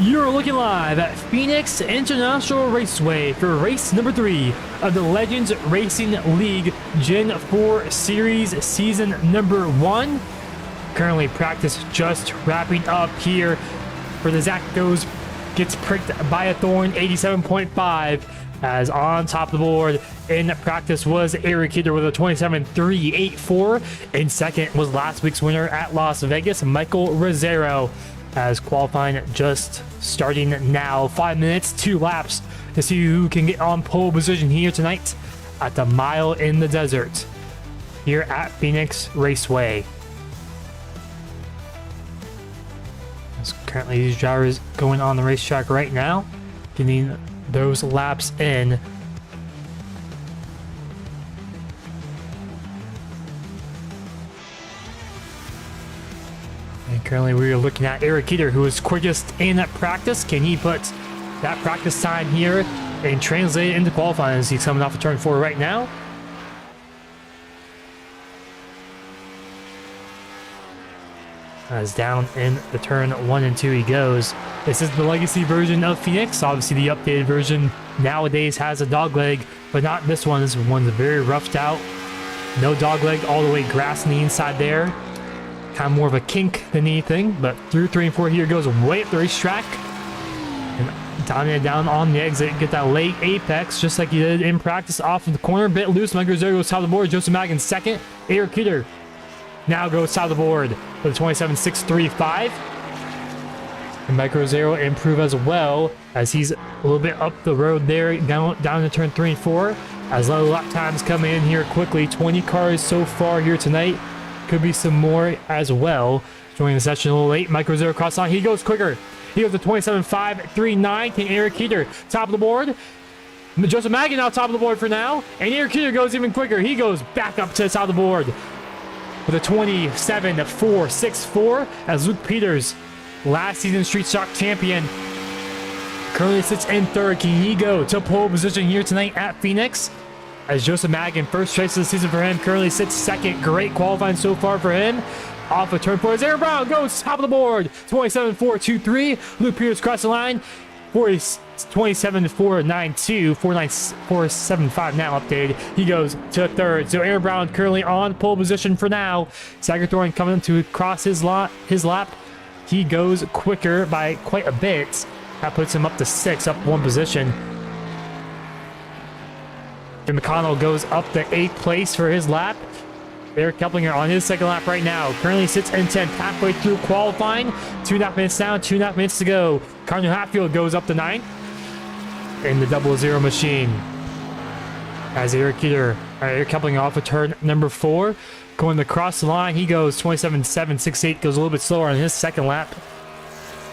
You're looking live at Phoenix International Raceway for race number 3 of the Legends Racing League Gen 4 Series Season number 1. Currently practice just wrapping up here for the Zach gets pricked by a Thorn 87.5 as on top of the board in practice was Eric Kidder with a 27.384. In second was last week's winner at Las Vegas, Michael Rosero. As qualifying just starting now, 5 minutes, 2 laps to see who can get on pole position here tonight at the Mile in the Desert here at Phoenix Raceway. As currently these drivers going on the racetrack right now, getting those laps in. And currently we are looking at Eric Kidder, who is quickest in practice. Can he put that practice time here and translate it into qualifying as he's coming off of turn 4 right now? As down in the turn 1 and 2 he goes. This is the legacy version of Phoenix. Obviously the updated version nowadays has a dogleg, but not this one. This one's very roughed out. No dogleg, all the way grass on the inside there. Kind of more of a kink than anything, but through 3 and 4 here goes way up the racetrack. And down on the exit, get that late apex just like he did in practice off of the corner. Bit loose, Michael Rosero goes top of the board. Joseph Mag in second. Eric Kidder now goes top of the board with a 27.635. And Michael Rosero improve as well as he's a little bit up the road there, down to turn 3 and 4. As low lap times come in here quickly. 20 cars so far here tonight. Could be some more as well. Joining the session a little late. Mike Rosero across line. He goes quicker. He goes to 27.539. Can Eric Kidder top of the board? Joseph Magan now top of the board for now. And Eric Kidder goes even quicker. He goes back up to the top of the board with a 27.464 as Luke Peters, last season Street Stock champion, currently sits in third. Can he go to pole position here tonight at Phoenix? As Joseph Magan, first race of the season for him, currently sits second. Great qualifying so far for him. Off of turn 4, as Aaron Brown goes top of the board. 27.423. Luke Peters across the line. 27.492. 49475 now updated. He goes to third. So Aaron Brown currently on pole position for now. Zach Thorn coming to cross his lap. He goes quicker by quite a bit. That puts him up to 6, up 1 position. Jim McConnell goes up to 8th place for his lap. Eric Keplinger on his second lap right now. Currently sits in 10th, halfway through qualifying. 2.5 minutes down, 2.5 minutes to go. Cardinal Hatfield goes up to 9th in the 0-0 machine. As Eric Keplinger off of turn number 4. Going across the line, he goes 27.768, goes a little bit slower on his second lap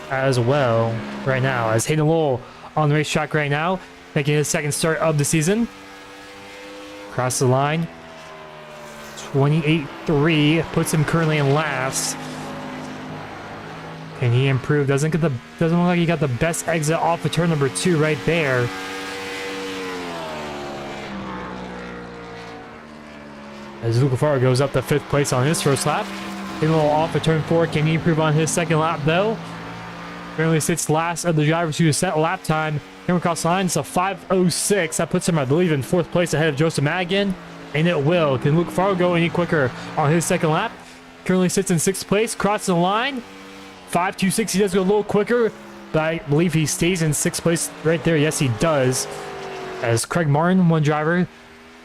as well right now. As Hayden Lowell on the racetrack right now, making his second start of the season. Across the line, 28.3 puts him currently in last. Can he improve? Doesn't look like he got the best exit off of turn number 2 right there. As Luke Farr goes up to 5th place on his first lap. A little off of turn 4. Can he improve on his second lap though? Currently sits last of the drivers who set lap time. Coming across the line, it's a 5.06. That puts him, I believe, in 4th place ahead of Joseph Magan. And it will. Can Luke Farr go any quicker on his second lap? Currently sits in 6th place. Crossing the line. 5.26. He does go a little quicker, but I believe he stays in 6th place right there. Yes, he does. As Craig Martin, one driver,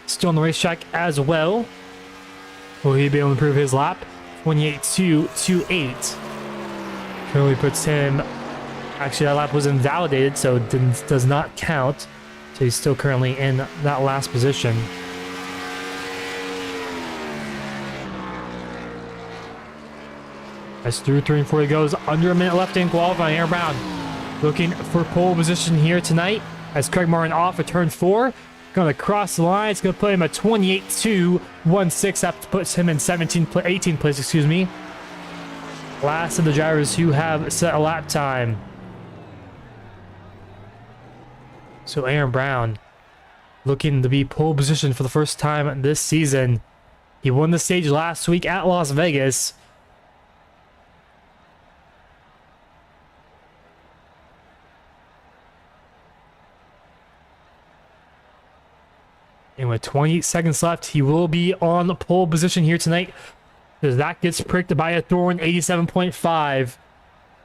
still on the racetrack as well. Will he be able to improve his lap? 28.228. Currently puts him... Actually, that lap was invalidated, so it does not count. So he's still currently in that last position. As through 3 and 4 he goes, under a minute left in qualifying. Aaron Brown looking for pole position here tonight. As Craig Martin off at turn 4. Going to cross the line. It's going to put him at 28.216. That puts him in 18th place, excuse me. Last of the drivers who have set a lap time. So Aaron Brown looking to be pole position for the first time this season. He won the stage last week at Las Vegas. And with 28 seconds left, he will be on pole position here tonight. Because that gets pricked by a Thorn 87.5.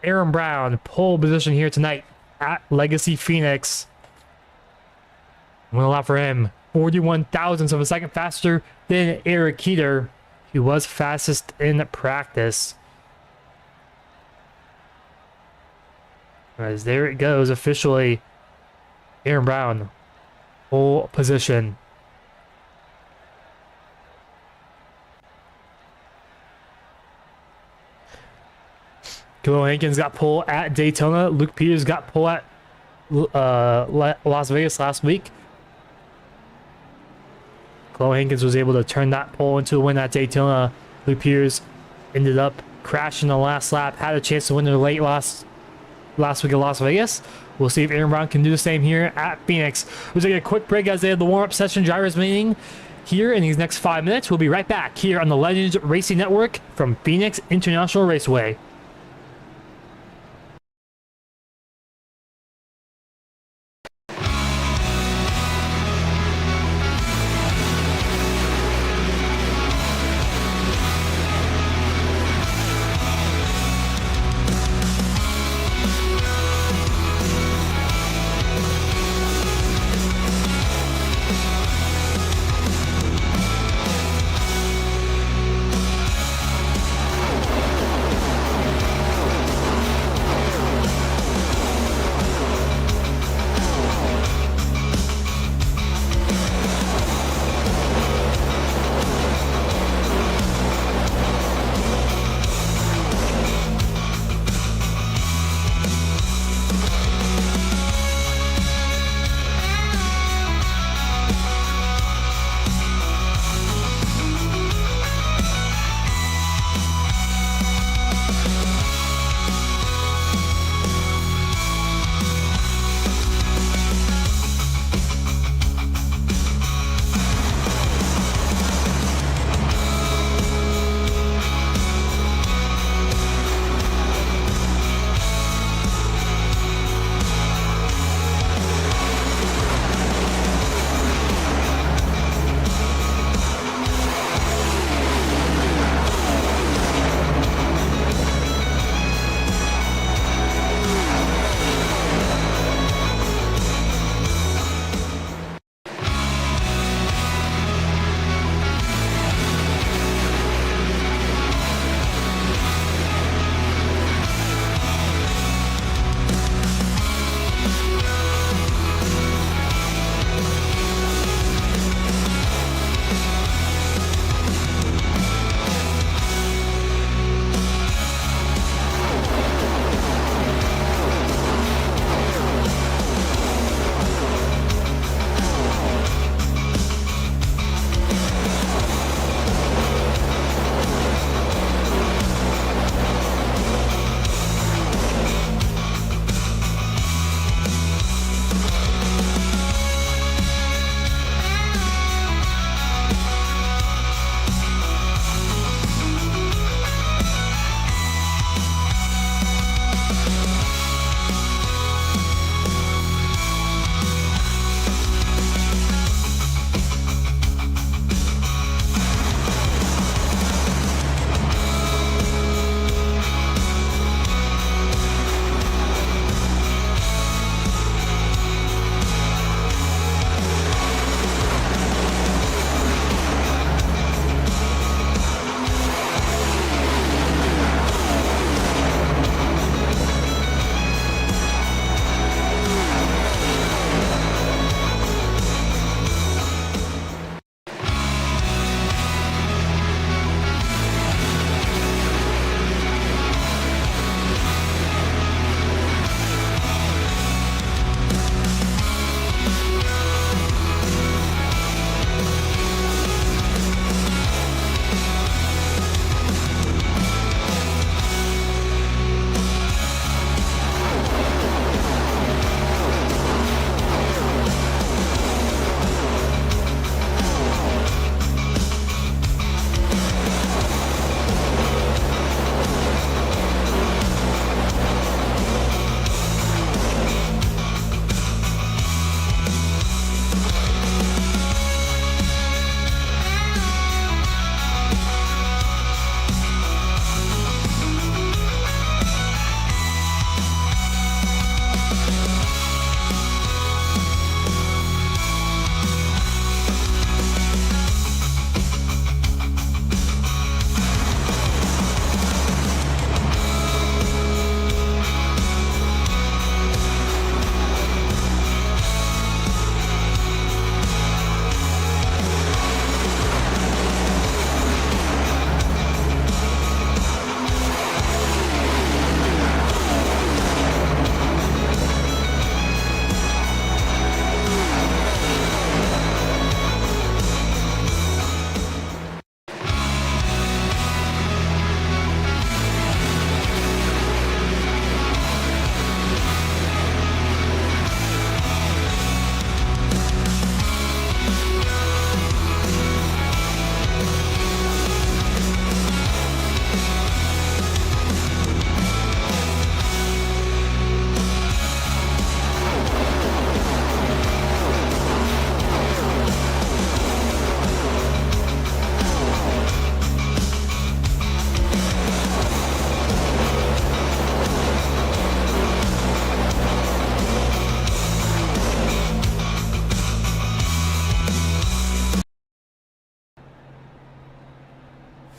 Aaron Brown, pole position here tonight at Legacy Phoenix. Went a lot for him. 41 thousandths of a second faster than Eric Keeter, who was fastest in practice. As there it goes, officially. Aaron Brown, pole position. Khalil Hankins got pole at Daytona. Luke Peters got pole at Las Vegas last week. Khalil Hankins was able to turn that pole into a win at Daytona. Luke Peters ended up crashing the last lap. Had a chance to win the late last week at Las Vegas. We'll see if Aaron Brown can do the same here at Phoenix. We'll take a quick break as they have the warm-up session drivers meeting here in these next 5 minutes. We'll be right back here on the Legends Racing Network from Phoenix International Raceway.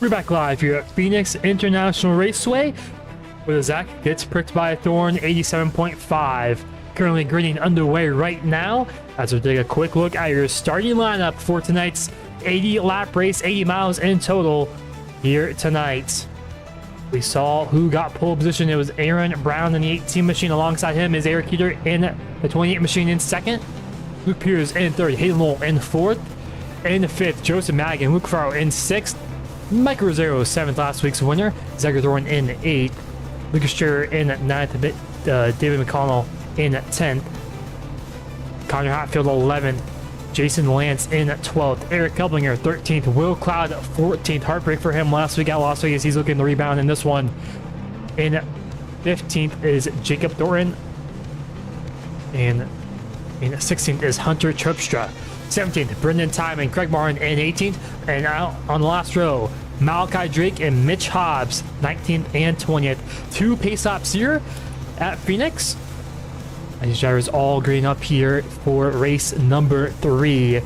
We're back live here at Phoenix International Raceway, where Zach gets pricked by a Thorn 87.5. Currently grading underway right now, as we take a quick look at your starting lineup for tonight's 80-lap race, 80 miles in total here tonight. We saw who got pole position. It was Aaron Brown in the 18 machine. Alongside him is Eric Keeter in the 28 machine in second. Luke Peters in third. Hayden Lowell in fourth. In fifth, Joseph Madigan. Luke Farrell in sixth. Mike Rosero, seventh, last week's winner. Zachary Thorn in eighth. Lucas Strayer in ninth. David McConnell in 10th. Connor Hatfield 11th. Jason Lance in 12th. Eric Kelblinger 13th. Will Cloud 14th. Heartbreak for him last week at Las Vegas. He's looking to rebound in this one. In 15th is Jacob Thornton. And in 16th is Hunter Terpstra. 17th, Brendan Timon, Craig Martin in 18th. And out on the last row, Malachi Drake and Mitch Hobbs, 19th and 20th. Two pace stops here at Phoenix. These drivers all green up here for race number 3.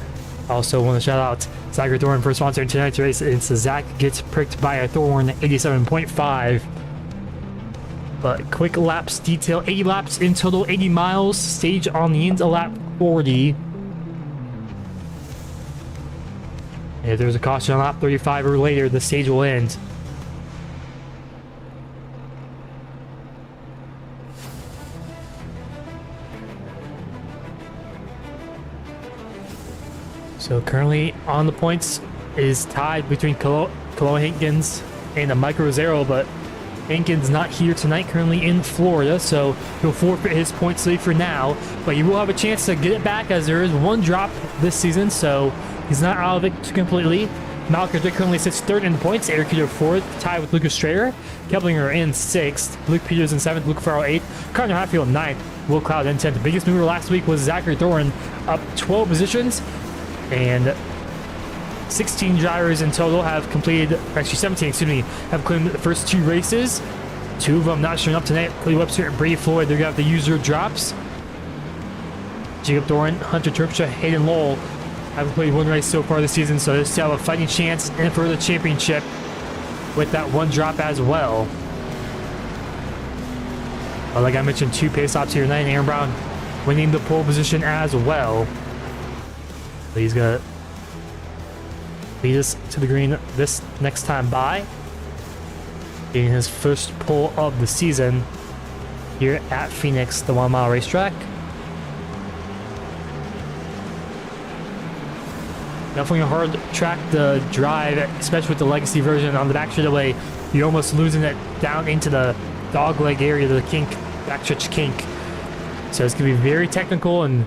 Also want to shout out Zachary Thorn for sponsoring tonight's race. It's Zach gets pricked by a Thorn 87.5. But quick laps detail, 80 laps in total, 80 miles. Stage on the end of lap 40. And if there's a caution on lap 35 or later, the stage will end. So currently on the points is tied between Kolo Hankins and Mike Rosero, but Hankins not here tonight, currently in Florida, so he'll forfeit his points lead for now. But he will have a chance to get it back, as there is one drop this season, so he's not out of it completely. Malcolm Dick currently sits third in the points. Eric Keeter fourth, tied with Lucas Strayer. Keblinger in sixth. Luke Peters in seventh. Luke Farrell eighth. Connor Hatfield ninth. Will Cloud in 10th. The biggest mover last week was Zachary Thorn, up 12 positions. And 16 drivers in total have completed, actually 17, excuse me, have completed the first 2 races. 2 of them not showing up tonight. Cody Webster and Brady Floyd, they're going to have the user drops. Jacob Thorn, Hunter Terpstra, Hayden Lowell have completed 1 race so far this season, so they still have a fighting chance in for the championship with that 1 drop as well. But like I mentioned, 2 pace stops here tonight. Aaron Brown winning the pole position as well. He's gonna lead us to the green this next time by, getting his first pole of the season here at Phoenix, the 1 mile racetrack. Definitely a hard track to drive, especially with the legacy version. On the back straightaway, you're almost losing it down into the dogleg area, the kink, backstretch kink. So it's gonna be very technical and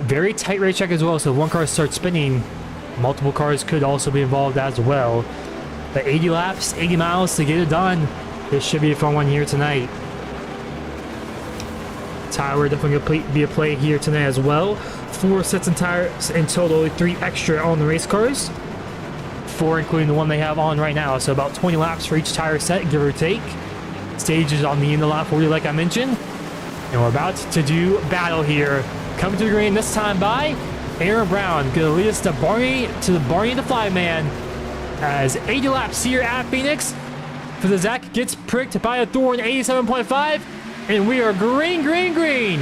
very tight racetrack as well, so if one car starts spinning, multiple cars could also be involved as well. But 80 laps, 80 miles to get it done. This should be a fun one here tonight. Tire definitely going to be a play here tonight as well. 4 sets of tires in total, 3 extra on the race cars. 4 including the one they have on right now, so about 20 laps for each tire set, give or take. Stage is on the end of lap 40 like I mentioned. And we're about to do battle here. Coming to the green this time by Aaron Brown. Gonna lead us to the Barney the Fly Man. As 80 laps here at Phoenix. For the Zach gets pricked by a Thorn 87.5. And we are green, green, green.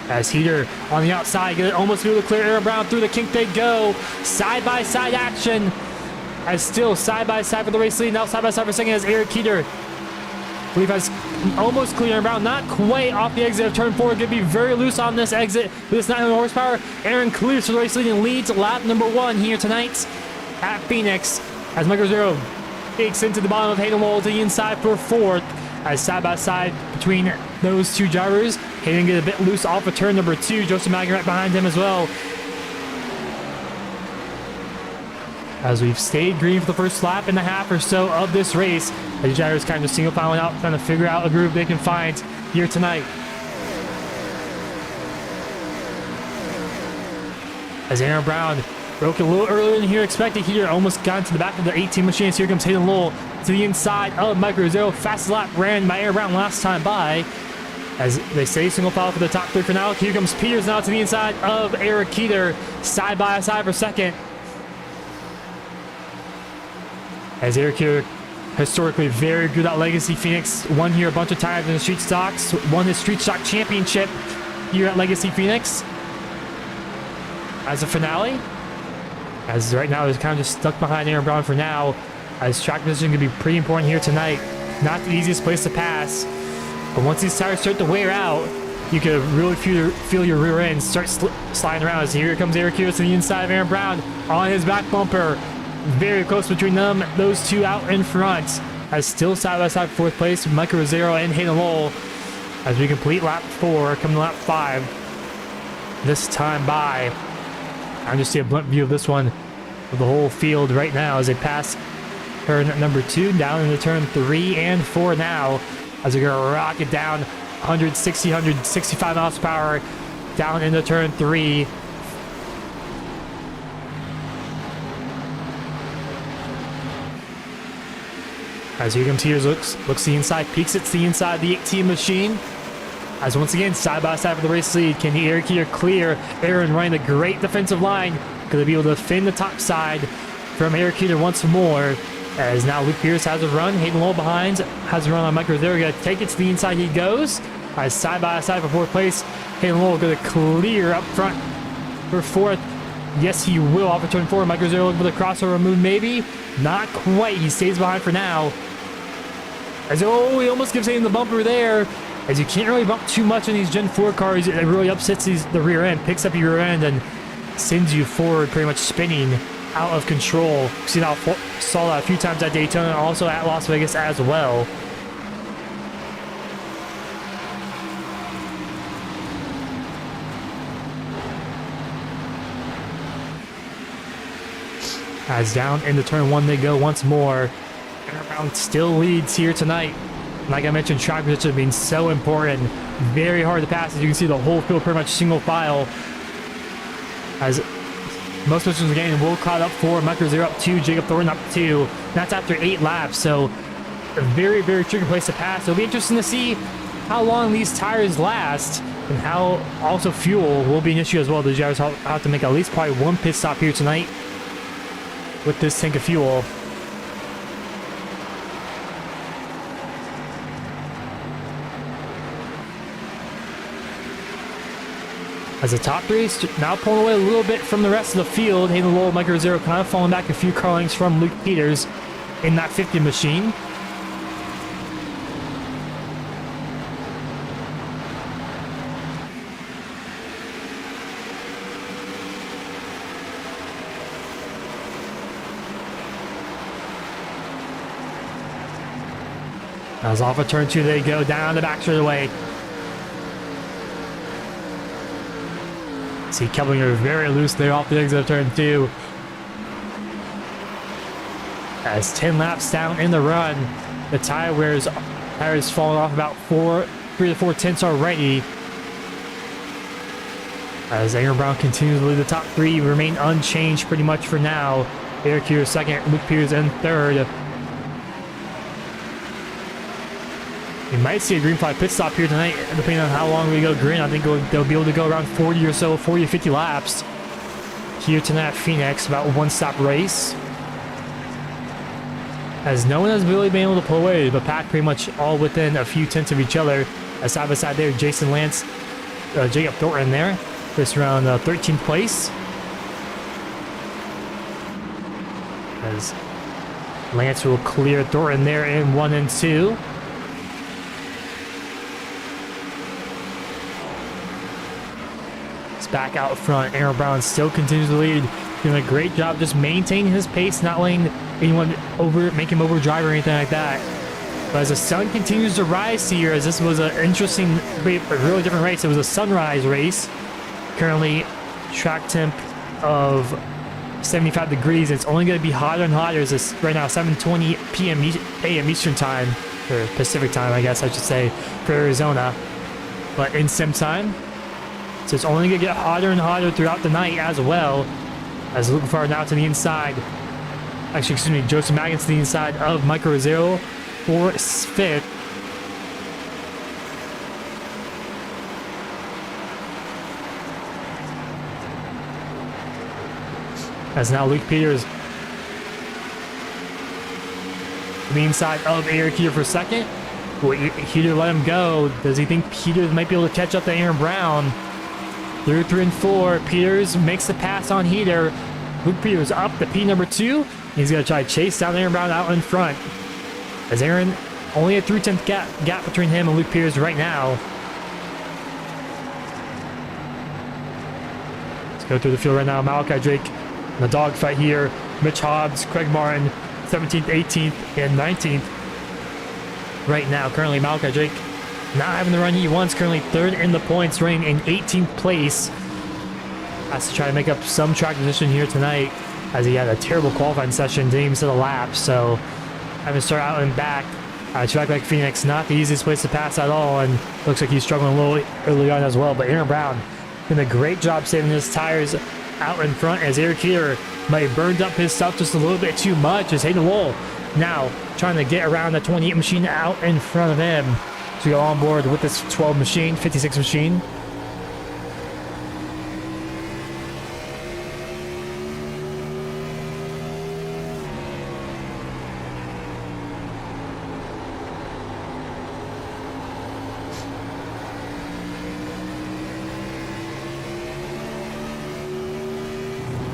As Heater on the outside, almost able to clear Aaron Brown through the kink. They go side-by-side action, as still side-by-side for the race lead. Now side-by-side for second as Eric Keeter, I believe, has almost cleared Aaron Brown. Not quite off the exit of turn 4. Going to be very loose on this exit with this 900 horsepower. Aaron clears for the race lead and leads lap number 1 here tonight at Phoenix, as Mike Rosero takes into the bottom of Hayden Lowell to the inside for 4th. As side-by-side between those 2 drivers. Hayden get a bit loose off of turn number 2. Joseph Madigan right behind him as well. As we've stayed green for the first lap and a half or so of this race, as the drivers kind of single filing out, trying to figure out a groove they can find here tonight. As Aaron Brown broke a little earlier than he expected here, almost got into the back of the 18 machine. Here comes Hayden Lowell to the inside of Mike Rosero. Fastest lap ran by Aaron Brown last time by. As they say, single file for the top 3 for now. Here comes Peters now to the inside of Eric Keeter, side by side for second. As Eric Keeter, historically very good at Legacy Phoenix, won here a bunch of times in the Street Stocks, won his Street Stock Championship here at Legacy Phoenix. As a finale, as right now he's kind of just stuck behind Aaron Brown for now, as track position can be pretty important here tonight. Not the easiest place to pass. But once these tires start to wear out, you can really feel your rear end start sliding around. As here comes Eric Keeler to the inside of Aaron Brown on his back bumper. Very close between them, those two out in front. As still side by side 4th place, Michael Rosero and Hayden Lowell. As we complete lap 4, coming to lap 5. This time by. I just see a blunt view of this one, of the whole field right now as they pass turn number 2 down into turn 3 and 4 now. As they're going to rocket down 160, 165 miles per hour down into turn 3. As here comes Peters, looks the inside, peeks it to the inside of the 18 machine. As once again, side by side for the race lead. Can Eric Keeler clear Aaron running a great defensive line? Going to be able to defend the top side from Eric Keeler once more. As now Luke Pierce has a run. Hayden Lowell behind has a run on Mike Rosero. Going to take it to the inside he goes. As side by side for 4th place. Hayden Lowell going to clear up front for 4th. Yes, he will off of turn 4. Mike Rosero looking for the crossover move maybe. Not quite. He stays behind for now. As he almost gives Hayden the bumper there. As you can't really bump too much in these Gen 4 cars. It really upsets the rear end. Picks up your rear end and sends you forward, pretty much spinning out of control. Saw that a few times at Daytona, also at Las Vegas as well. As down into turn 1 they go once more. Aaron Brown still leads here tonight. Like I mentioned, track position being so important. Very hard to pass. As you can see, the whole field pretty much single file. As most positions again, Will caught up 4, Mike Rosero up 2, Jacob Thorn up 2. That's after 8 laps, so a very, very tricky place to pass. It'll be interesting to see how long these tires last and how also fuel will be an issue as well. The drivers have to make at least probably 1 pit stop here tonight with this tank of fuel. As the top 3 now pulling away a little bit from the rest of the field. Hayden Lowell, Mike Rosero kind of falling back a few car lengths from Luke Peters in that 50 machine. As off of turn 2 they go down the back straightaway. See Keblinger very loose there off the exit of turn 2. As 10 laps down in the run, the tires falling off about 3 to 4 tenths already. As Aaron Brown continues to lead the top 3, remain unchanged pretty much for now. Eric Keeler 2nd, Luke Peters in 3rd. We might see a green flag pit stop here tonight, depending on how long we go green. I think they'll be able to go around 40 or so, 40 to 50 laps here tonight at Phoenix, about a 1-stop race. As no one has really been able to pull away, but pack pretty much all within a few tenths of each other. As side by side there, Jason Lance, Jacob Thornton there, just around 13th place. As Lance will clear Thornton there in 1 and 2. Back out front, Aaron Brown still continues to lead, doing a great job just maintaining his pace, not letting anyone make him overdrive or anything like that. But as the sun continues to rise here, as this was an interesting, a really different race. It was a sunrise race. Currently track temp of 75 degrees. It's only going to be hotter and hotter as it's right now 7:20 p.m. a.m. Eastern time, or Pacific time I guess I should say, for Arizona. But in sim time, so it's only going to get hotter and hotter throughout the night as well. As looking forward now to the inside. Actually, excuse me, Joseph Maggins to the inside of Michael Rosero for 5th. As now Luke Peters on the inside of Eric Heater for second. Will Heater let him go? Does he think Peters might be able to catch up to Aaron Brown? Through 3 and 4, Peters makes the pass on Heater. Luke Peters up to P number 2. He's going to try to chase down Aaron Brown out in front. As Aaron, only a 3/10 gap between him and Luke Peters right now. Let's go through the field right now. Malachi Drake in the dogfight here. Mitch Hobbs, Craig Martin, 17th, 18th, and 19th. Right now, currently Malachi Drake not having the run he wants. Currently 3rd in the points, running in 18th place. Has to try to make up some track position here tonight, as he had a terrible qualifying session, didn't even set a lap. So having to start out and back. A track like Phoenix, not the easiest place to pass at all, and looks like he's struggling a little early on as well. But Aaron Brown doing a great job saving his tires out in front, as Eric Heater might have burned up his stuff just a little bit too much. As Hayden Lowell now trying to get around the 28 machine out in front of him to go on board with this 12 machine, 56 machine.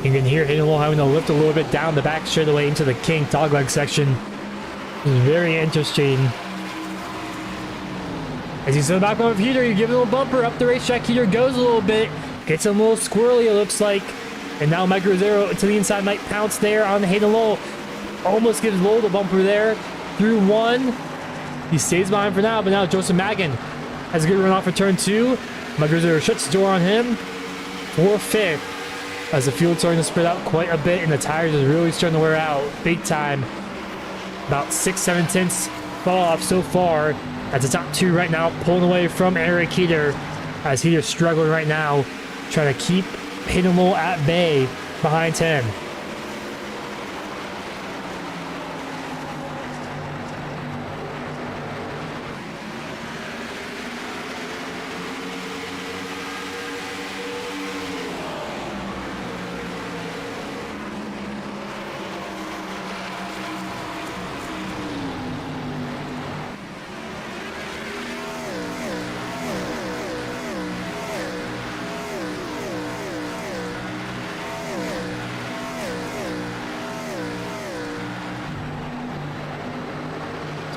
You can hear Hayden Lowell having to lift a little bit down the back straightaway into the kink dogleg section. It's very interesting. As he's in the back of Heater, you give him a little bumper up the racetrack. Heater goes a little bit, gets him a little squirrely, it looks like. And now Mike Rosero to the inside might pounce there on Hayden Lowell. Almost gives Lowell the bumper there. Through 1. He stays behind for now, but now Joseph Maggin has a good run off for turn 2. Mike Rosero shuts the door on him for 5th. As the field's starting to spread out quite a bit and the tires is really starting to wear out big time. About 6-7 tenths fall off so far. At the top 2 right now, pulling away from Eric Heater, as Heater's struggling right now, trying to keep Hayden Lowell at bay behind him.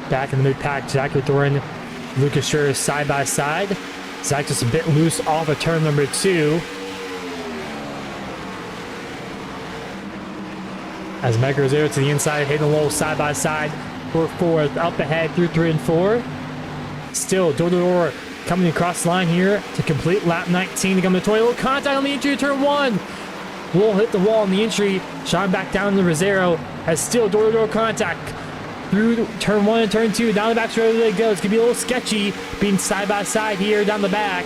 Back in the mid-pack, Zach with Thorn, Lucas Schur side by side. Zach just a bit loose off of turn number 2. As Mike Rosero to the inside, Hayden Lowell side by side for 4th, up ahead through 3 and 4. Still, door coming across the line here to complete lap 19 to come to 20. A little contact on the entry of turn 1. Lowell hit the wall on the entry, shot back down to Rosero, as still door-to-door contact. Through turn 1 and turn 2, down the back straight they go. It's going to be a little sketchy being side by side here down the back.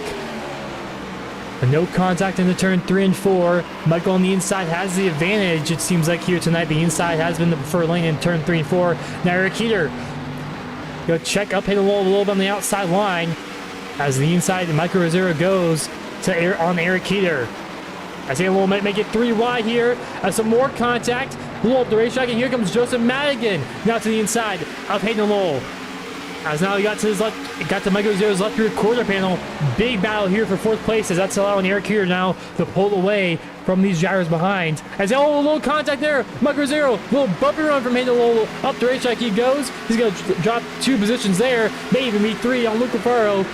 But no contact into turn 3 and 4. Michael on the inside has the advantage. It seems like here tonight the inside has been the preferred lane in turn 3 and 4. Now Eric Heater go check up, hit a little bit on the outside line. As the inside, Michael Rosero goes to on Eric Heater. As Hayden Lowell might make it 3 wide here. As some more contact. Lowell up the racetrack, and here comes Joseph Madigan now to the inside of Hayden Lowell. As now he got to his left, got to Mike Rosero's left rear quarter panel. Big battle here for 4th place, as that's allowing Eric Heater now to pull away from these drivers behind. As a little contact there, Mike Rosero, little bumpy run from Hayden Lowell up the racetrack he goes. He's going to drop 2 positions there, may even be 3 on Luke Faro.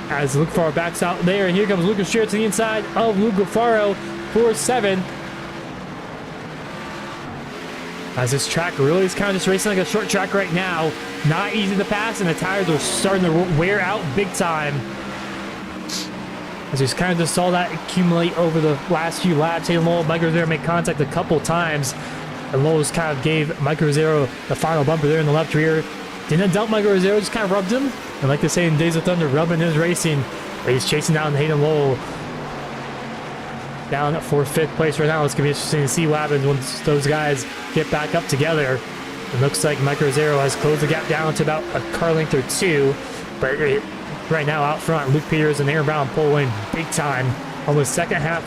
As Luke Faro backs out there, and here comes Lucas Shear to the inside of Luke Faro for 7th. As this track really is kind of just racing like a short track right now. Not easy to pass, and the tires are starting to wear out big time. As we kind of just saw that accumulate over the last few laps. Hayden Lowell, Mike Rosero made contact a couple times. And Lowell just kind of gave Mike Rosero the final bumper there in the left rear. Didn't dump Mike Rosero, just kind of rubbed him. And like they say in Days of Thunder, rubbing is racing. But he's chasing down Hayden Lowell. Down for 5th place right now. It's going to be interesting to see what happens once those guys get back up together. It looks like Mike Rosero has closed the gap down to about a car length or 2. But right now out front, Luke Peters and Aaron Brown pull in big time. Almost second half.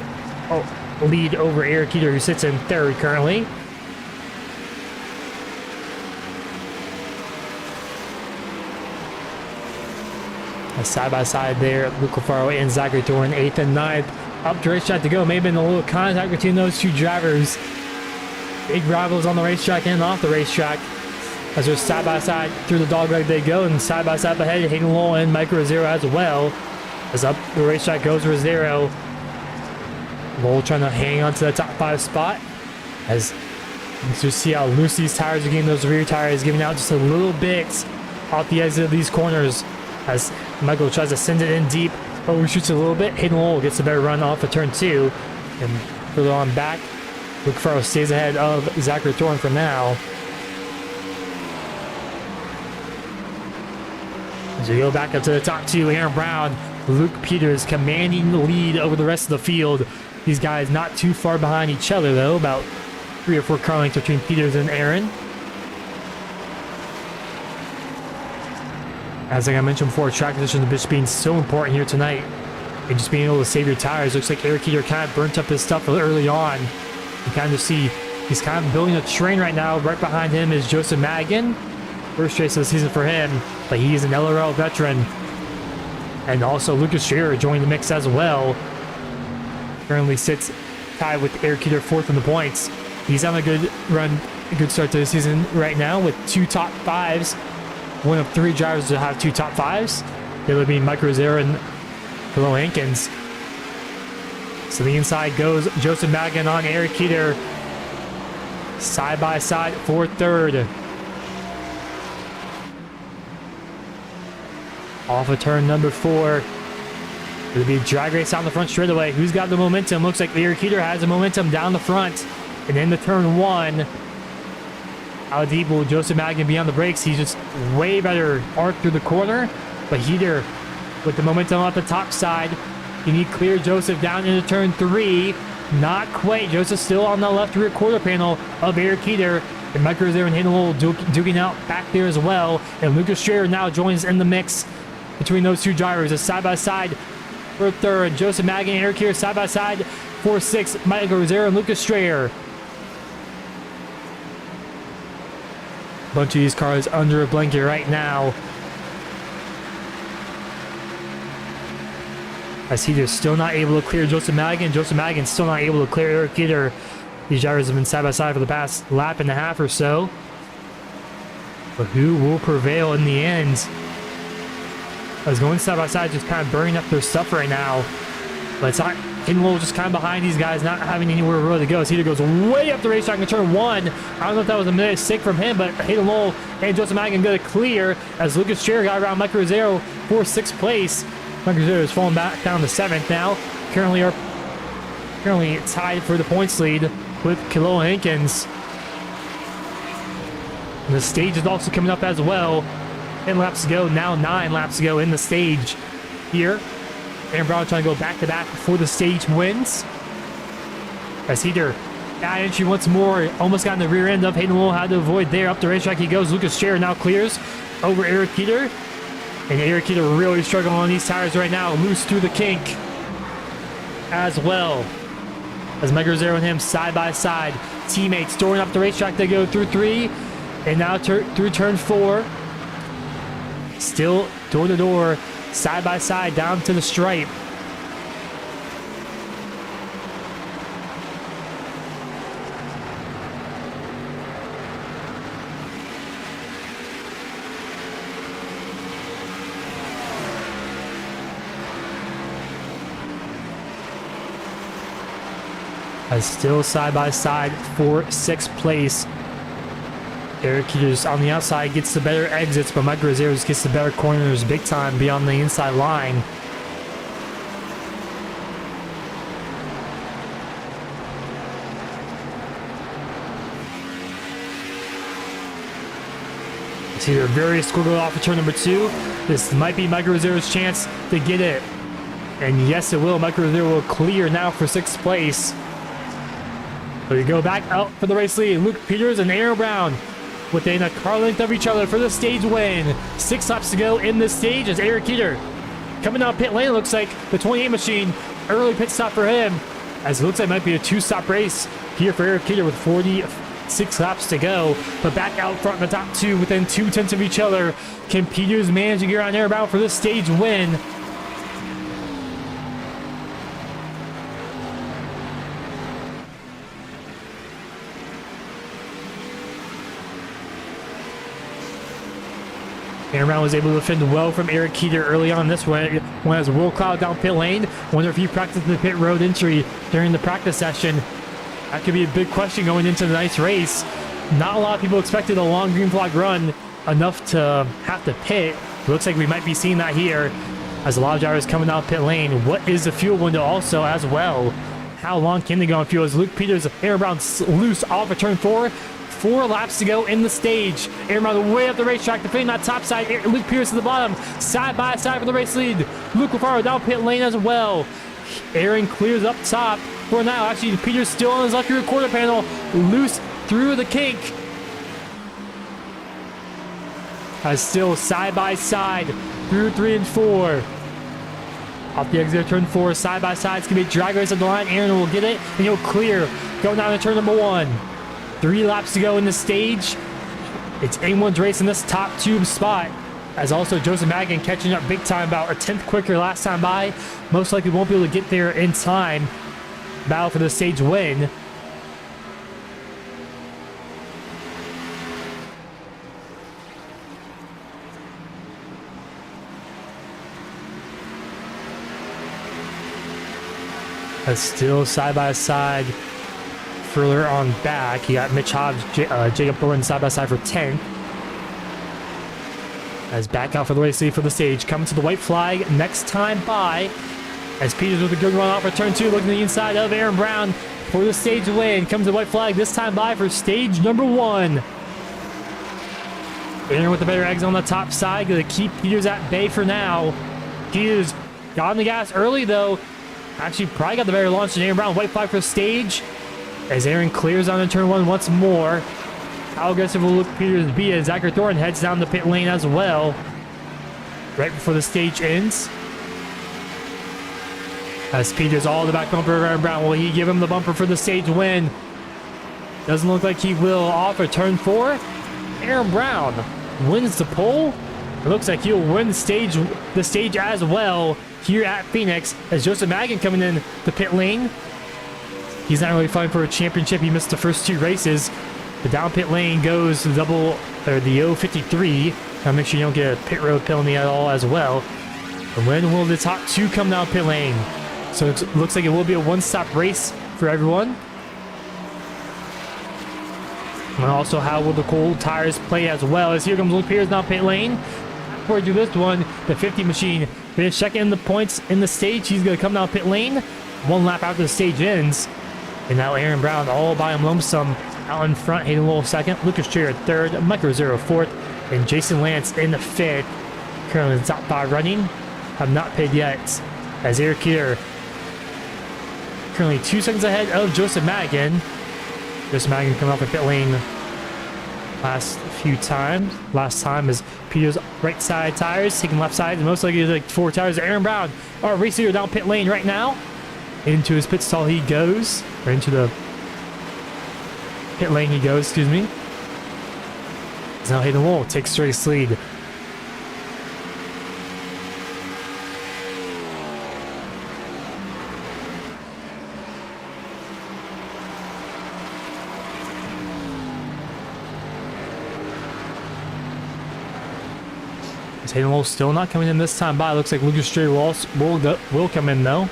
Oh, lead over Eric Eater, who sits in third currently. Side by side there, Luke Alfaro and Zachary Thorn, 8th and 9th. Up the racetrack to go. Maybe been a little contact between those two drivers. Big rivals on the racetrack and off the racetrack. As they're side by side through the dogleg they go, and side by side ahead, Hayden Lowell and Mike Rosero as well. As up the racetrack goes Rosero. Lowell trying to hang on to the top 5 spot. As you see how loose these tires are getting, those rear tires giving out just a little bit off the exit of these corners. As Michael tries to send it in deep, overshoots a little bit. Hayden Lowell gets a better run off of turn 2. And further on back, Luke Farrow stays ahead of Zachary Thorn for now. As we go back up to the top 2, Aaron Brown, Luke Peters commanding the lead over the rest of the field. These guys not too far behind each other though, about 3 or 4 car lengths between Peters and Aaron. As like I mentioned before, track conditions just being so important here tonight. And just being able to save your tires. Looks like Eric Eater kind of burnt up his stuff early on. You kind of see he's kind of building a train right now. Right behind him is Joseph Madigan. First race of the season for him, but he's an LRL veteran. And also Lucas Scherer joined the mix as well. Currently sits tied with Eric Eater 4th in the points. He's having a good run, a good start to the season right now with 2 top 5s. One of 3 drivers to have 2 top 5s. They would be Mike Rosero and Philo Hankins. So the inside goes Joseph Madigan on Eric Eater. Side by side for 3rd. Off of turn number 4. It'll be a drag race down the front straightaway. Who's got the momentum? Looks like Eric Eater has the momentum down the front. And into turn 1. How deep will Joseph Madigan be on the brakes? He's just way better arc through the corner. But Eater with the momentum up the top side. You need clear Joseph down into turn 3. Not quite. Joseph still on the left rear quarter panel of Eric Eater. And Mike Rosero and Hayden Lowell duking out back there as well. And Lucas Scherer now joins in the mix between those two drivers. A side by side for 3rd. Joseph Madigan and Eric Eater side by side for 6th. Mike Rosero and Lucas Scherer. Bunch of these cars under a blanket right now. As Eater still not able to clear Joseph Madigan. Joseph Madigan still not able to clear Eric Eater. These drivers have been side by side for the past lap and a half or so. But who will prevail in the end? As going side by side, just kind of burning up their stuff right now. But it's not. Hayden Lowell just kind of behind these guys, not having anywhere really to go. As Eater goes way up the racetrack in turn 1. I don't know if that was a mistake from him, but Hayden Lowell and Joseph Madigan get a clear as Lucas Scherer got around Mike Rosero for 6th place. Mike Rosero is falling back down to 7th now. Currently tied for the points lead with Kilo Hankins. And the stage is also coming up as well. 10 laps to go, now 9 laps to go in the stage here. Aaron Brown trying to go back-to-back before the stage wins. As Eater bad entry once more, almost got in the rear end of Hayden Lowell, had to avoid there. Up the racetrack he goes. Lucas Scherer now clears over Eric Eater. And Eric Eater really struggling on these tires right now. Loose through the kink as well. As Mike Rosero and him side by side. Teammates storing up the racetrack. They go through 3 and now through turn 4. Still door to door, side by side down to the stripe. As still side by side for 6th place. Eric Eater on the outside gets the better exits, but Mike Rosero gets the better corners big time beyond the inside line. It's either very squiggle off of turn number 2. This might be Mike Rosero's chance to get it. And yes, it will. Mike Rosero will clear now for 6th place. So we go back out for the race lead. Luke Peters and Aaron Brown within a car length of each other for the stage win. 6 laps to go in this stage as Eric Eater coming out pit lane. Looks like the 28 machine. Early pit stop for him. as it looks like it might be a 2-stop race here for Eric Keeter with 46 laps to go. But back out front in the top 2 within 2/10 of each other. Can Peters manage to get on Aaron Brown for this stage win? Aaron Brown was able to defend well from Eric Keeter early on this one. When as Will Cloud down pit lane. Wonder if he practiced the pit road entry during the practice session. That could be a big question going into the nice race. Not a lot of people expected a long green flag run enough to have to pit. Looks like we might be seeing that here as a lot of drivers coming down pit lane. What is the fuel window also as well? How long can they go on fuel? As Luke Peters, Aaron Brown loose off of turn 4. 4 laps to go in the stage. Aaron Brown way up the racetrack, defending that top side. Luke Peters to the bottom, side by side for the race lead. Luke Lafaro down pit lane as well. Aaron clears up top for now. Actually, Peters still on his lucky rear quarter panel, loose through the kink. As still side by side through 3 and 4. Off the exit of turn 4, side by side. It's going to be a drag race at the line. Aaron will get it, and he'll clear. Going down to turn number 1. 3 laps to go in the stage. It's anyone's race in this top 2 spot. As also Joseph Madigan catching up big time, about a 10th quicker last time by. Most likely won't be able to get there in time. Battle for the stage win. As still side by side. Further on back, you got Mitch Hobbs, Jacob Thorn side by side for 10th. As back out for the race lead for the stage, coming to the white flag next time by. As Peters with a good run off for turn 2, looking to the inside of Aaron Brown for the stage win. Comes the white flag this time by for stage number 1. Aaron with the better eggs on the top side, gonna keep Peters at bay for now. Peters got on the gas early though. Actually, probably got the better launch than Aaron Brown. White flag for stage. As Aaron clears on in turn 1 once more. How aggressive will Luke Peters be as Zachary Thorn heads down the pit lane as well. Right before the stage ends. As Peters all the back bumper of Aaron Brown. Will he give him the bumper for the stage win? Doesn't look like he will. Off of turn 4. Aaron Brown wins the pole. It looks like he'll win the stage as well here at Phoenix. As Joseph Madigan coming in the pit lane. He's not really fighting for a championship. He missed the first 2 races. The down pit lane goes to the 053. Now make sure you don't get a pit road penalty at all as well. And when will the top 2 come down pit lane? So it looks like it will be a 1-stop race for everyone. And also, how will the cold tires play as well? As here comes Luke Peters down pit lane. Before we do this one, the 50 machine finished second in the points in the stage. He's going to come down pit lane 1 lap after the stage ends. And now Aaron Brown all by him lonesome out in front, Hayden Lowell second, Lucas Jarrett third, Mike Rosero fourth, and Jason Lance in the fifth. Currently the top 5 running. Have not paid yet. As Eric Keeter currently 2 seconds ahead of Joseph Madigan. Joseph Madigan coming off the pit lane last time is Peters right side tires, taking left side, and most likely like 4 tires. Aaron Brown, our race leader down pit lane right now. Into his pit stall he goes, or into the pit lane he goes, excuse me. Now Hayden Lowell takes race lead. Hayden Lowell still not coming in this time by. Looks like Lucas Stray will come in though.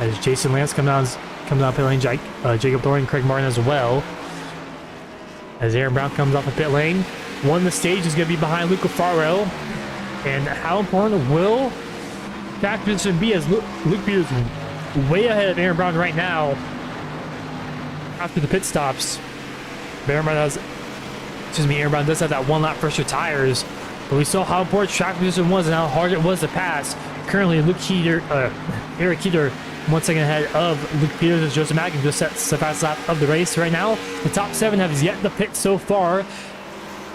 As Jason Lance comes down pit lane, Jacob Thorn, Craig Martin as well. As Aaron Brown comes off the pit lane, won the stage is going to be behind Luke Lafaro. And how important will track position be as Luke Peters way ahead of Aaron Brown right now after the pit stops. Aaron Brown does have that 1 lap fresher tires, but we saw how important track position was and how hard it was to pass. Currently, Eric Keeter 1 second ahead of Luke Peters as Joseph Madigan just sets the fast lap of the race right now. The top 7 have yet to pit so far.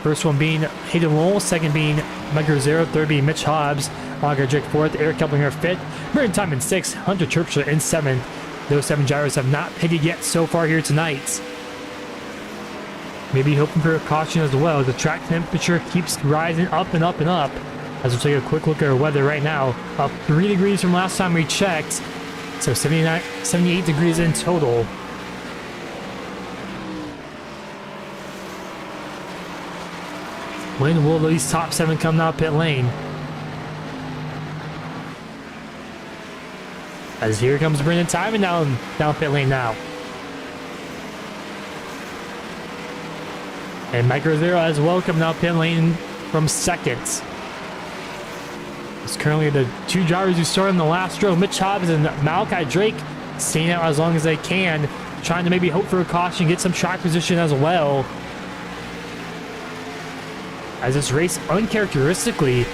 First one being Hayden Lowell, second being Micro Zero, third being Mitch Hobbs, Auger Drake fourth, Eric Keplinger fifth, Brendan Time in sixth, Hunter Terpstra in seventh. Those 7 drivers have not pitted yet so far here tonight. Maybe hoping for a caution as well. The track temperature keeps rising up and up and up. As we'll take a quick look at our weather right now, up 3 degrees from last time we checked. So 78 degrees in total. When will these top 7 come out pit lane? As here comes Brendan Timon down pit lane now. And Micro Zero as well coming out pit lane from second. It's currently the 2 drivers who started in the last row, Mitch Hobbs and Malachi Drake, staying out as long as they can, trying to maybe hope for a caution, get some track position as well. As this race uncharacteristically,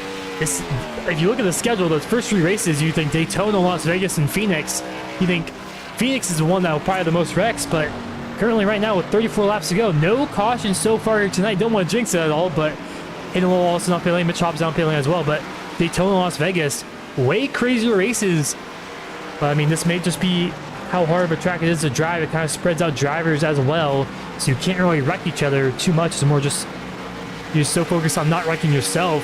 if you look at the schedule, those first 3 races, you think Daytona, Las Vegas, and Phoenix. You think Phoenix is the one that will probably have the most wrecks, but currently right now with 34 laps to go, no caution so far here tonight. Don't want to jinx it at all, but Hayden Lowell also not pit lane, Mitch Hobbs down pit lane as well, but Daytona, Las Vegas, way crazier races. But I mean, this may just be how hard of a track it is to drive. It kind of spreads out drivers as well, so you can't really wreck each other too much. It's more just, you're so focused on not wrecking yourself.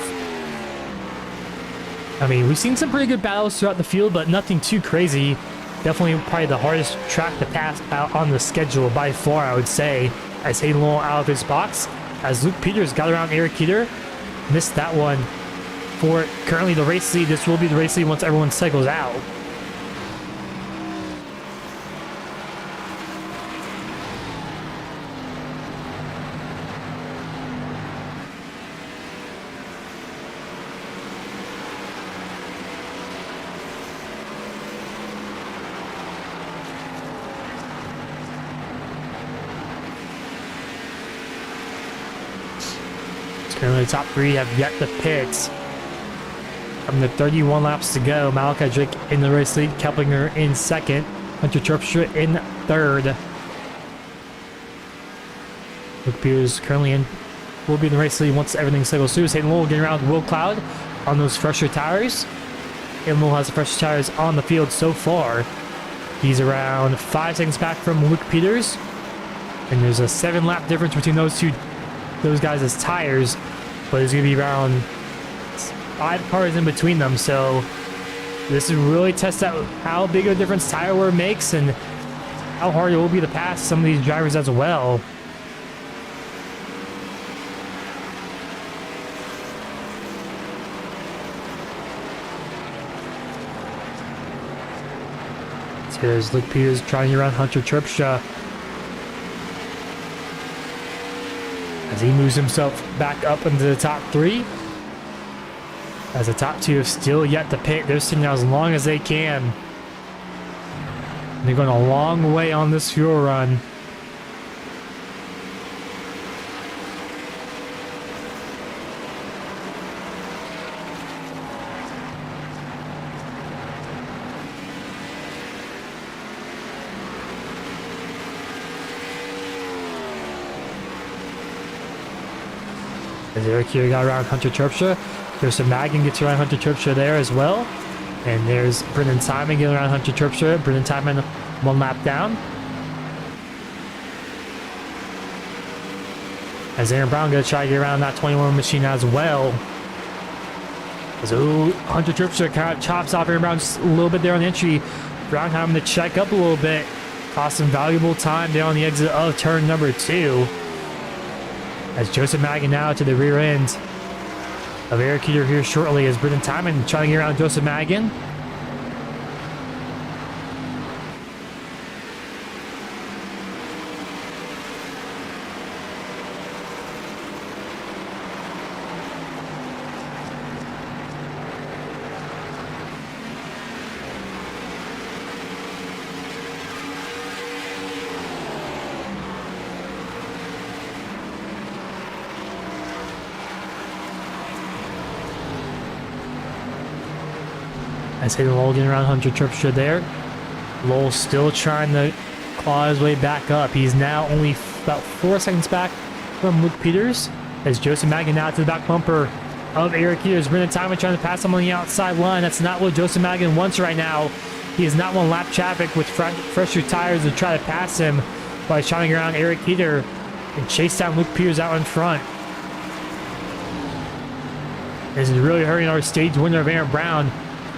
I mean, we've seen some pretty good battles throughout the field, but nothing too crazy. Definitely probably the hardest track to pass out on the schedule by far, I would say, as Hayden Lowell out of his box. As Luke Peters got around Eric Keeter, missed that one for currently the race lead. This will be the race lead once everyone cycles out. Currently the top 3 have yet to pit. From the 31 laps to go, Malachi Drake in the race lead, Keplinger in second, Hunter Terpstra in third. Luke Peters currently will be in the race lead once everything cycles through. Hayden Lowell getting around Will Cloud on those fresher tires. Hayden Lowell has the fresher tires on the field so far. He's around 5 seconds back from Luke Peters. And there's a 7-lap difference between those guys' tires, but it's going to be around 5 cars in between them, so this is really test out how big of a difference tire wear makes and how hard it will be to pass some of these drivers as well. So there's Luke Peters trying to get around Hunter Terpstra as he moves himself back up into the top 3. As the top 2 have still yet to pit. They're sitting out as long as they can. They're going a long way on this fuel run. As Eric here got around Hunter Terpstra. Joseph Magan gets around Hunter Terpstra there as well. And there's Brendan Timon getting around Hunter Terpstra. Brendan Timon 1 lap down. As Aaron Brown going to try to get around that 21 machine as well. As Hunter Terpstra kind of chops off Aaron Brown just a little bit there on the entry. Brown having to check up a little bit. Cost some valuable time there on the exit of turn number 2. As Joseph Magan now to the rear end of Eric Keeter here shortly as Brendan Timon trying to get around Joseph Magan. As Hayden Lowell getting around Hunter Terpstra there. Lowell still trying to claw his way back up. He's now only about 4 seconds back from Luke Peters. As Joseph Magin now to the back bumper of Eric Peters. Brendan Timon trying to pass him on the outside line. That's not what Joseph Magin wants right now. He is not one lap traffic with fresher tires to try to pass him by trying around Eric Peter and chase down Luke Peters out in front. This is really hurting our stage winner of Aaron Brown.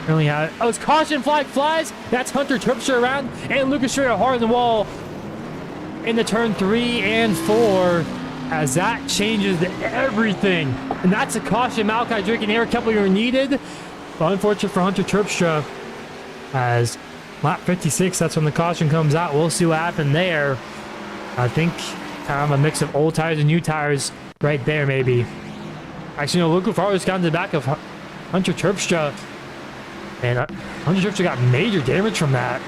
Really had it's caution flag flies. That's Hunter Tripshire around and Lucas Schrader hard on the wall into turn 3 and 4 as that changes everything. And that's a caution. Malachi Drake and Eric Kepler are needed. But unfortunate for Hunter Tripshire as lap 56, that's when the caution comes out. We'll see what happened there. I think kind of a mix of old tires and new tires right there maybe. Actually, no, Luke Lafaro's gotten to the back of Hunter Terpstra. And Hunter Terpstra got major damage from that.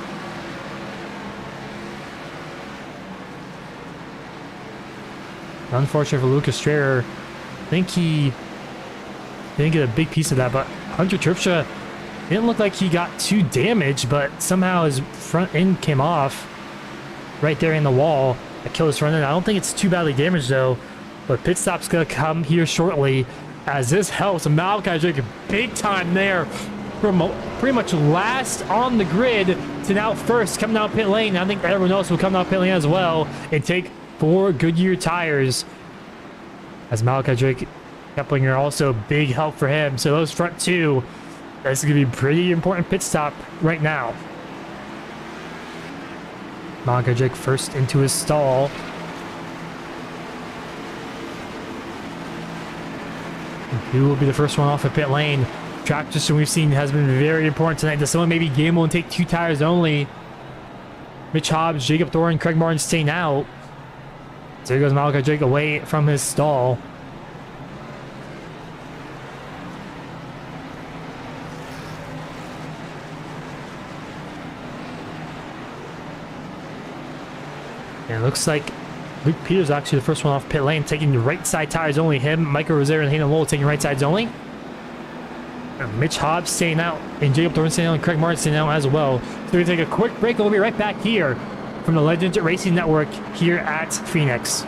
Unfortunate for Lucas Strayer. I think he didn't get a big piece of that, but Hunter Terpstra didn't look like he got too damaged, but somehow his front end came off right there in the wall. That killed his front end. I don't think it's too badly damaged though, but pit stop's gonna come here shortly as this helps Malachi Drake big time there from pretty much last on the grid to now first coming out pit lane. I think everyone else will come out pit lane as well and take 4 Goodyear tires as Malachi Drake Keplinger also big help for him. So those front 2, this is gonna be a pretty important pit stop right now. Malachi Drake first into his stall. Who will be the first one off of pit lane? Track position we've seen has been very important tonight. Does someone maybe gamble and take 2 tires only? Mitch Hobbs, Jacob Thorn, Craig Martin staying out. So here goes Malachi Drake away from his stall. And it looks like Luke Peters actually the first one off pit lane, taking the right side tires only. Him, Michael Rosario, and Hayden Lowell taking right sides only. And Mitch Hobbs staying out, and Jacob Thorne staying out, and Craig Martin staying out as well. So we're going to take a quick break, and we'll be right back here from the Legends Racing Network here at Phoenix.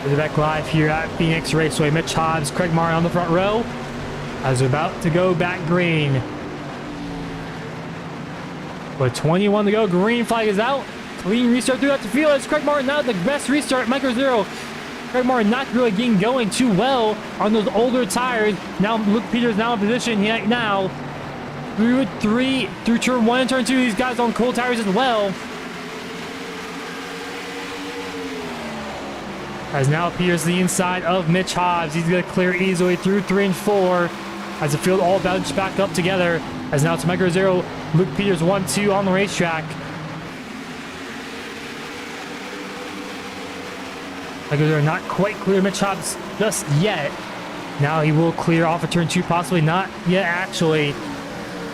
We're back live here at Phoenix Raceway. Mitch Hobbs, Craig Martin on the front row as we're about to go back green. With 21 to go, green flag is out. Clean restart throughout the field as Craig Martin not the best restart. Micro Zero. Craig Martin not really getting going too well on those older tires. Now Luke Peters now in position here now. Through turn 1 and turn 2, these guys on cold tires as well. As now Peters the inside of Mitch Hobbs. He's going to clear easily through 3 and 4 as the field all bounced back up together. As now it's Micro Zero, Luke Peters 1-2 on the racetrack. Micro Zero not quite clear Mitch Hobbs just yet. Now he will clear off of turn 2, possibly not yet actually.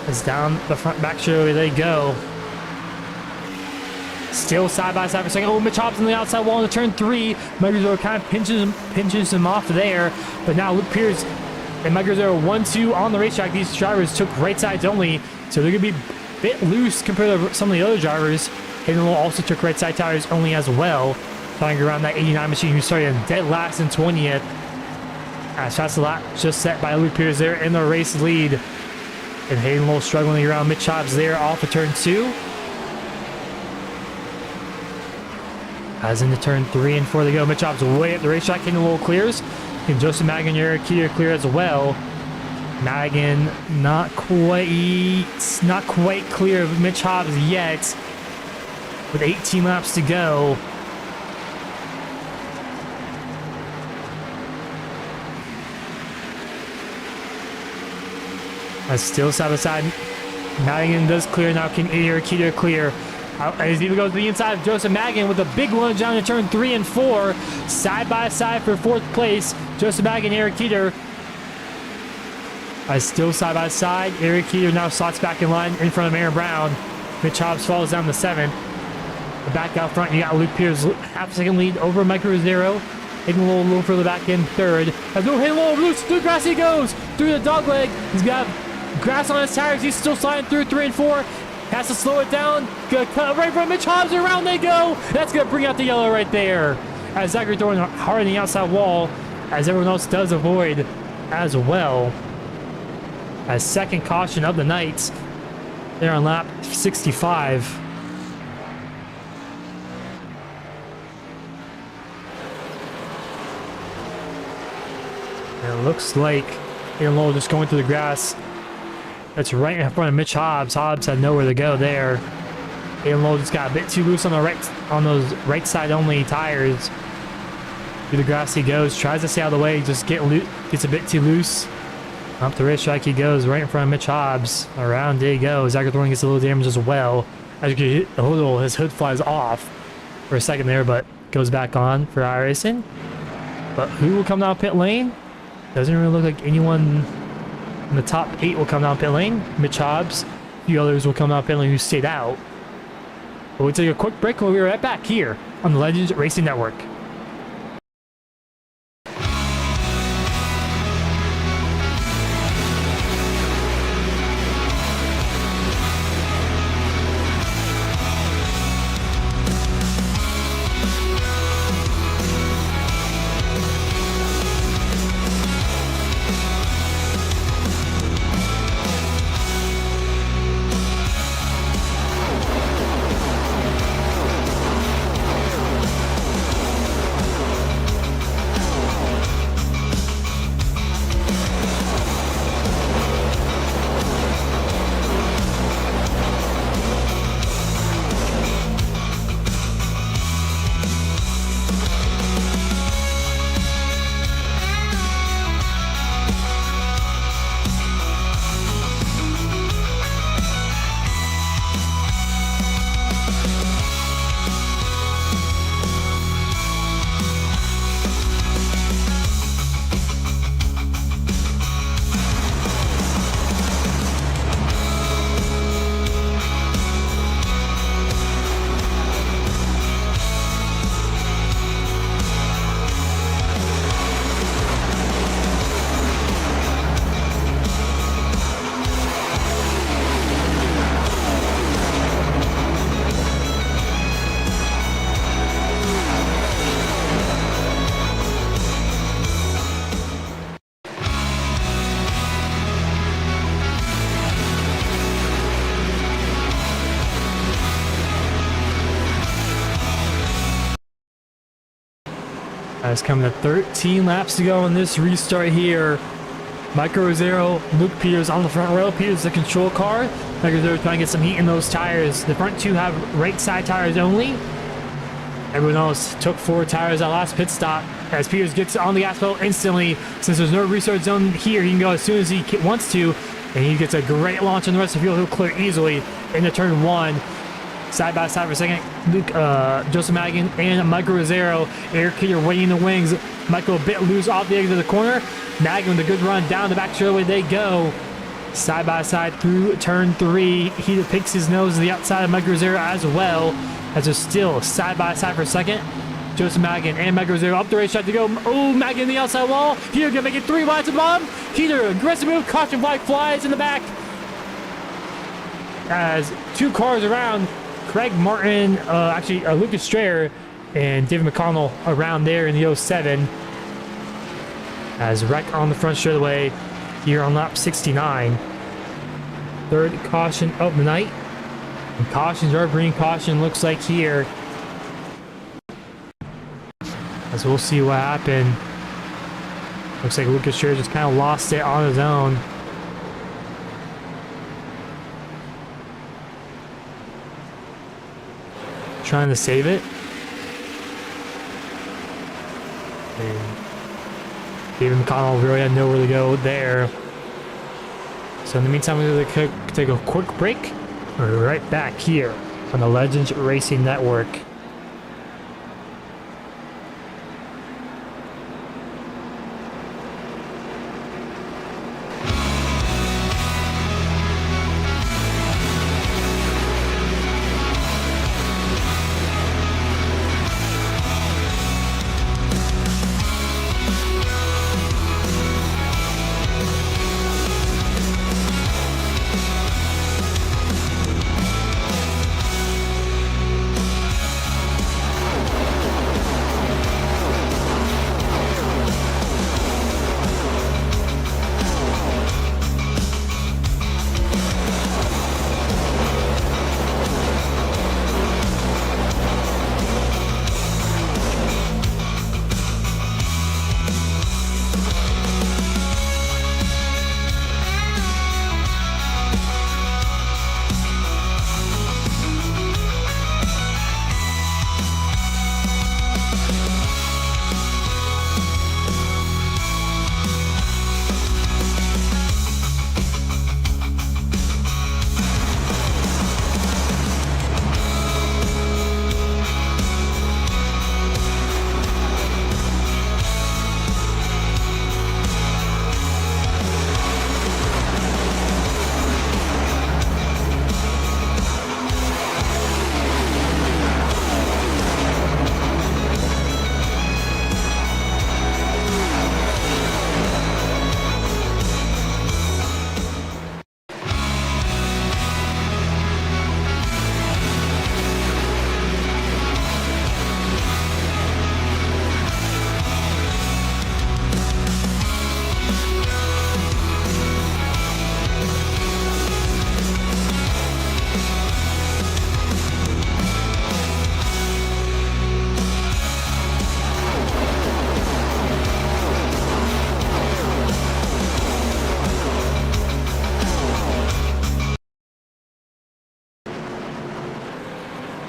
As down the front back straight they go. Still side by side for a second. Oh, Mitch Hobbs on the outside wall into turn 3. Micro Zero kind of pinches him off there. But now Luke Peters and Micro Zero 1-2 on the racetrack. These drivers took right sides only, so they're going to be a bit loose compared to some of the other drivers. Hayden Lowell also took right side tires only as well, trying around that 89 machine who started in dead last and 20th. As fast a lap just set by Luke Peters there in the race lead. And Hayden Lowell struggling around Mitch Hobbs there off of turn 2. As into turn 3 and 4 they go. Mitch Hobbs way up the racetrack, getting a little clears. And Joseph Magan and Eric Keeter clear as well. Magan not quite clear of Mitch Hobbs yet. With 18 laps to go. That's still side by side. Magan does clear now. Can Eric Keeter clear? As he goes to the inside of Joseph Magan with a big lunge down to turn 3 and 4. Side by side for 4th place. Joseph Magan, Eric Keeter. Still side by side. Eric Keeter now slots back in line in front of Aaron Brown. Mitch Hobbs falls down to 7th. Back out front, you got Luke Pierce, half second lead over Michael Rosero. Taking a little further back in 3rd. As no halo loose through grass he goes. Through the dog leg. He's got grass on his tires. He's still sliding through 3 and 4. Has to slow it down. Gonna cut right from Mitch Hobbs. Around they go. That's going to bring out the yellow right there. As Zachary Thorn hard on the outside wall. As everyone else does avoid as well. As second caution of the night. They're on lap 65. And it looks like Aaron Lowell just going through the grass. That's right in front of Mitch Hobbs. Hobbs had nowhere to go there. Aaron Lowell just got a bit too loose on those right side only tires. Through the grass he goes, tries to stay out of the way, just gets a bit too loose. Up the racetrack he goes, right in front of Mitch Hobbs. Around he goes. Zachary Thorn gets a little damage as well. As you can hit a little, his hood flies off for a second there, but goes back on for iRacing. But who will come down pit lane? Doesn't really look like anyone in the top 8 will come down pit lane. Mitch Hobbs, a few others will come down pit lane who stayed out. But we'll take a quick break and we'll be right back here on the Legends Racing Network. It's coming to 13 laps to go on this restart here. Michael Rosero, Luke Peters on the front rail. Peters the control car. Michael Rosero trying to get some heat in those tires. The front two have right side tires only. Everyone else took 4 tires at last pit stop. As Peters gets on the gas pedal instantly, since there's no restart zone here, he can go as soon as he wants to. And he gets a great launch on the rest of the field. He'll clear easily into turn 1. Side by side for a second, Joseph Magan and Michael Rosero. Eric Keeter waiting in the wings. Michael a bit loose off the edge of the corner. Magan with a good run down the back straightaway they go. Side by side through turn 3. He picks his nose to the outside of Michael Rosero as well. As they're still side by side for a second. Joseph Magan and Michael Rosero up the racetrack to go. Oh, Magan in the outside wall. Keeter gonna make it 3 wide to the bottom. Keeter, aggressive move. Caution flag flies in the back. As 2 cars around. Craig Martin, Lucas Strayer and David McConnell around there in the 07. As wreck on the front straightaway here on lap 69. 3rd caution of the night. And cautions are green caution, looks like here. So we'll see what happened. Looks like Lucas Scherr just kind of lost it on his own. Trying to save it. And David McConnell really had nowhere to go there. So in the meantime, we're going to take a quick break. We're right back here on the Legends Racing Network.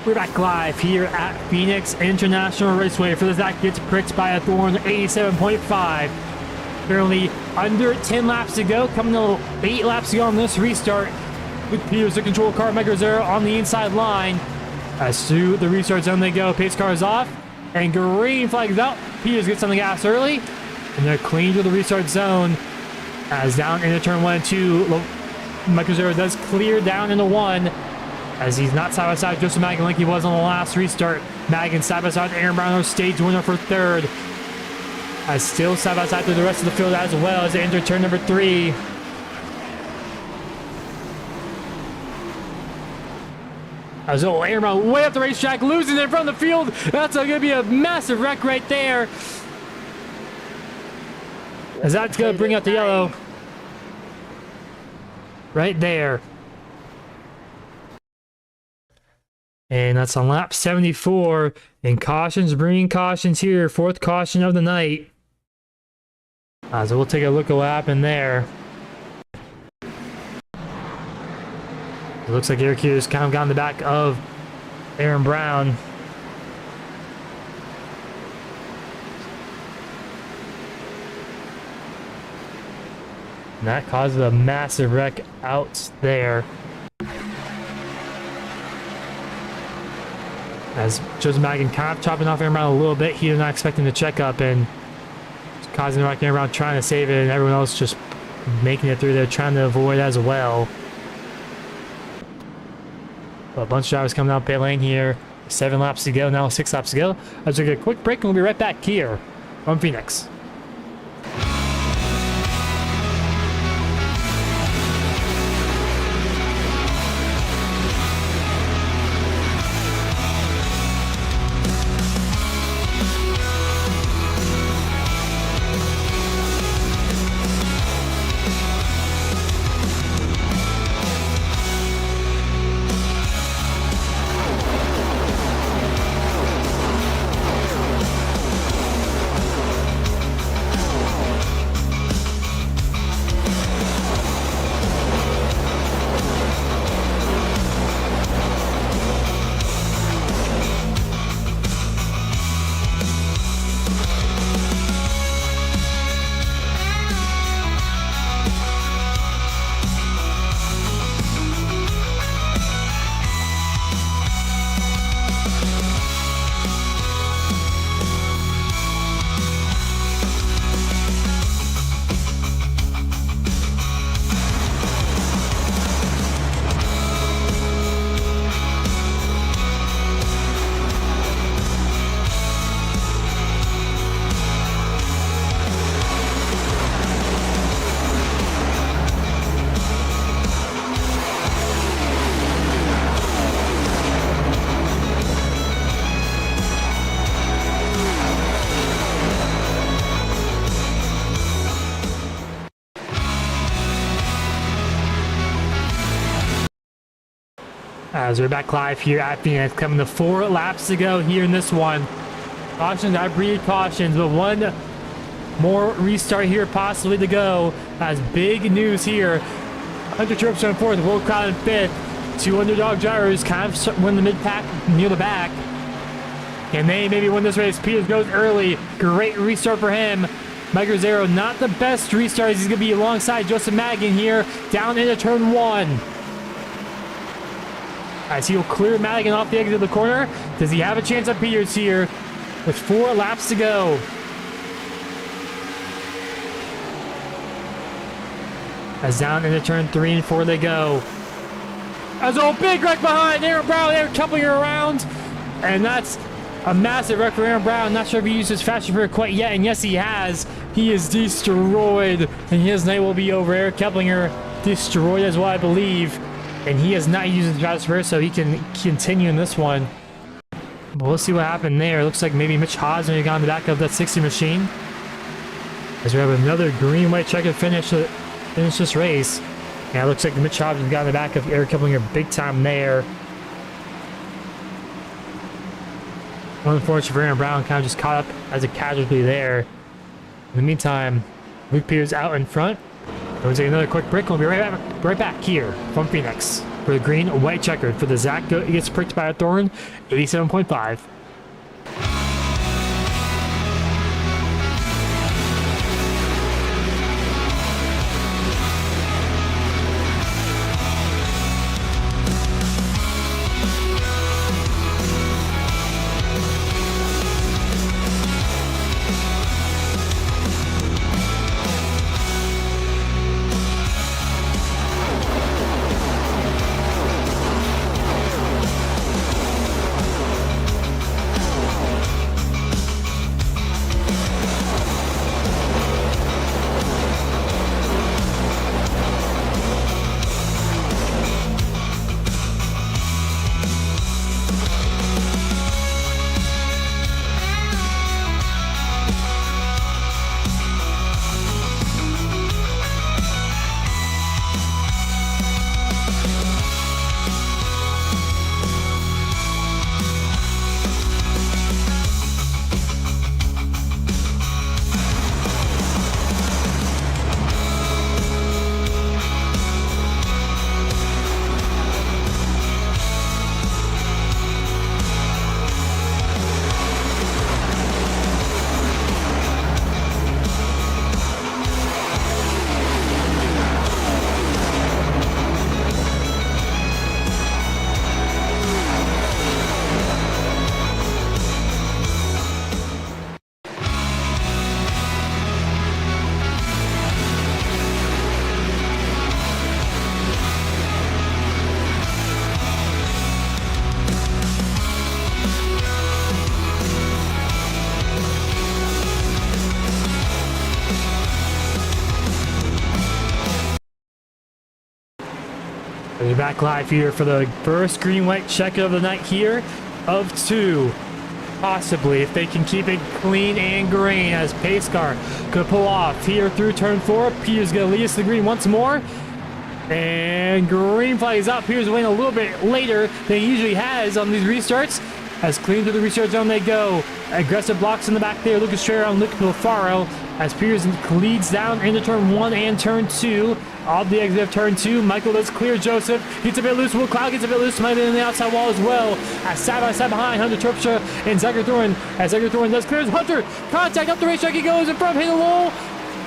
We're back live here at Phoenix International Raceway for the Zach gets pricked by a Thorn 87.5. Currently under 10 laps to go, coming a little 8 laps to go on this restart. With Peters to control car makers there on the inside line. As to the restart zone they go, pace car is off, and green flag is out. Peters gets on the gas early, and they're clean to the restart zone. As down into turn 1 and 2, Michael Zero does clear down into 1. As he's not side by side with Joseph Magan like he was on the last restart. Magan side by side with Aaron Brown, stage winner for third. As still side by side through the rest of the field as well as they enter turn number 3. As Aaron Brown way up the racetrack, losing it from the field. That's going to be a massive wreck right there. As that's going to bring out the yellow. Right there. And that's on lap 74. And cautions, bringing cautions here. 4th caution of the night. So we'll take a look at what happened there. It looks like Eric Hughes kind of got in the back of Aaron Brown. And that causes a massive wreck out there. As Joseph Magan kind of chopping off Aaron Brown a little bit, he was not expecting the checkup and causing the wreck. Aaron Brown trying to save it, and everyone else just making it through there, trying to avoid as well. But a bunch of drivers coming out pit lane here. 7 laps to go, now 6 laps to go. As we get a quick break, and we'll be right back here from Phoenix. As we're back live here at Phoenix, coming to 4 laps to go here in this one. Cautions, I breathe cautions, but one more restart here possibly to go. As big news here. Hunter Trips on 4th, Will Crowd in 5th. 2 underdog drivers kind of win the mid-pack near the back. Can they maybe win this race? Peters goes early. Great restart for him. Mike Zero, not the best restart. He's going to be alongside Joseph Madigan here down into turn 1. As he'll clear Madigan off the exit of the corner. Does he have a chance at Peters here with 4 laps to go? As down into turn 3 and 4 they go. As a big wreck behind Aaron Brown. They're coupling around. And that's a massive wreck for Aaron Brown. Not sure if he used his fast repair quite yet, and yes, he has. He is destroyed, and his night will be over. Eric Keplinger destroyed as well, I believe, and he is not using his fast repair, so he can continue in this one. But we'll see what happened there. Looks like maybe Mitch Haas may have gone in the back of that 60 machine. As we have another green-white checkered finish this race. Yeah, it looks like Mitch Haas has got in the back of Eric Keplinger big time there. Unfortunately for Aaron Brown, kind of just caught up as a casualty there. In the meantime, Luke Peters out in front. We'll take another quick break. We'll be right back here from Phoenix for the green and white checkered for the Zach gets pricked by a Thorn 87.5. We're back live here for the first green-white check of the night here of 2. Possibly, if they can keep it clean and green, as pace car could pull off here through turn 4. Peters going to lead us to the green once more. And green flag is up. Peters waiting a little bit later than he usually has on these restarts. As clean through the restart zone they go. Aggressive blocks in the back there. Lucas straight around Luke Pilfaro as Peters leads down into turn 1 and turn 2. Off the exit of turn 2, Michael does clear Joseph. Gets a bit loose. Will Cloud gets a bit loose. Might be in the outside wall as well. As side by side behind Hunter Terpstra and Zachary Thorn. As Zachary Thorn does clear Hunter. Contact up the racetrack he goes in front of Halo.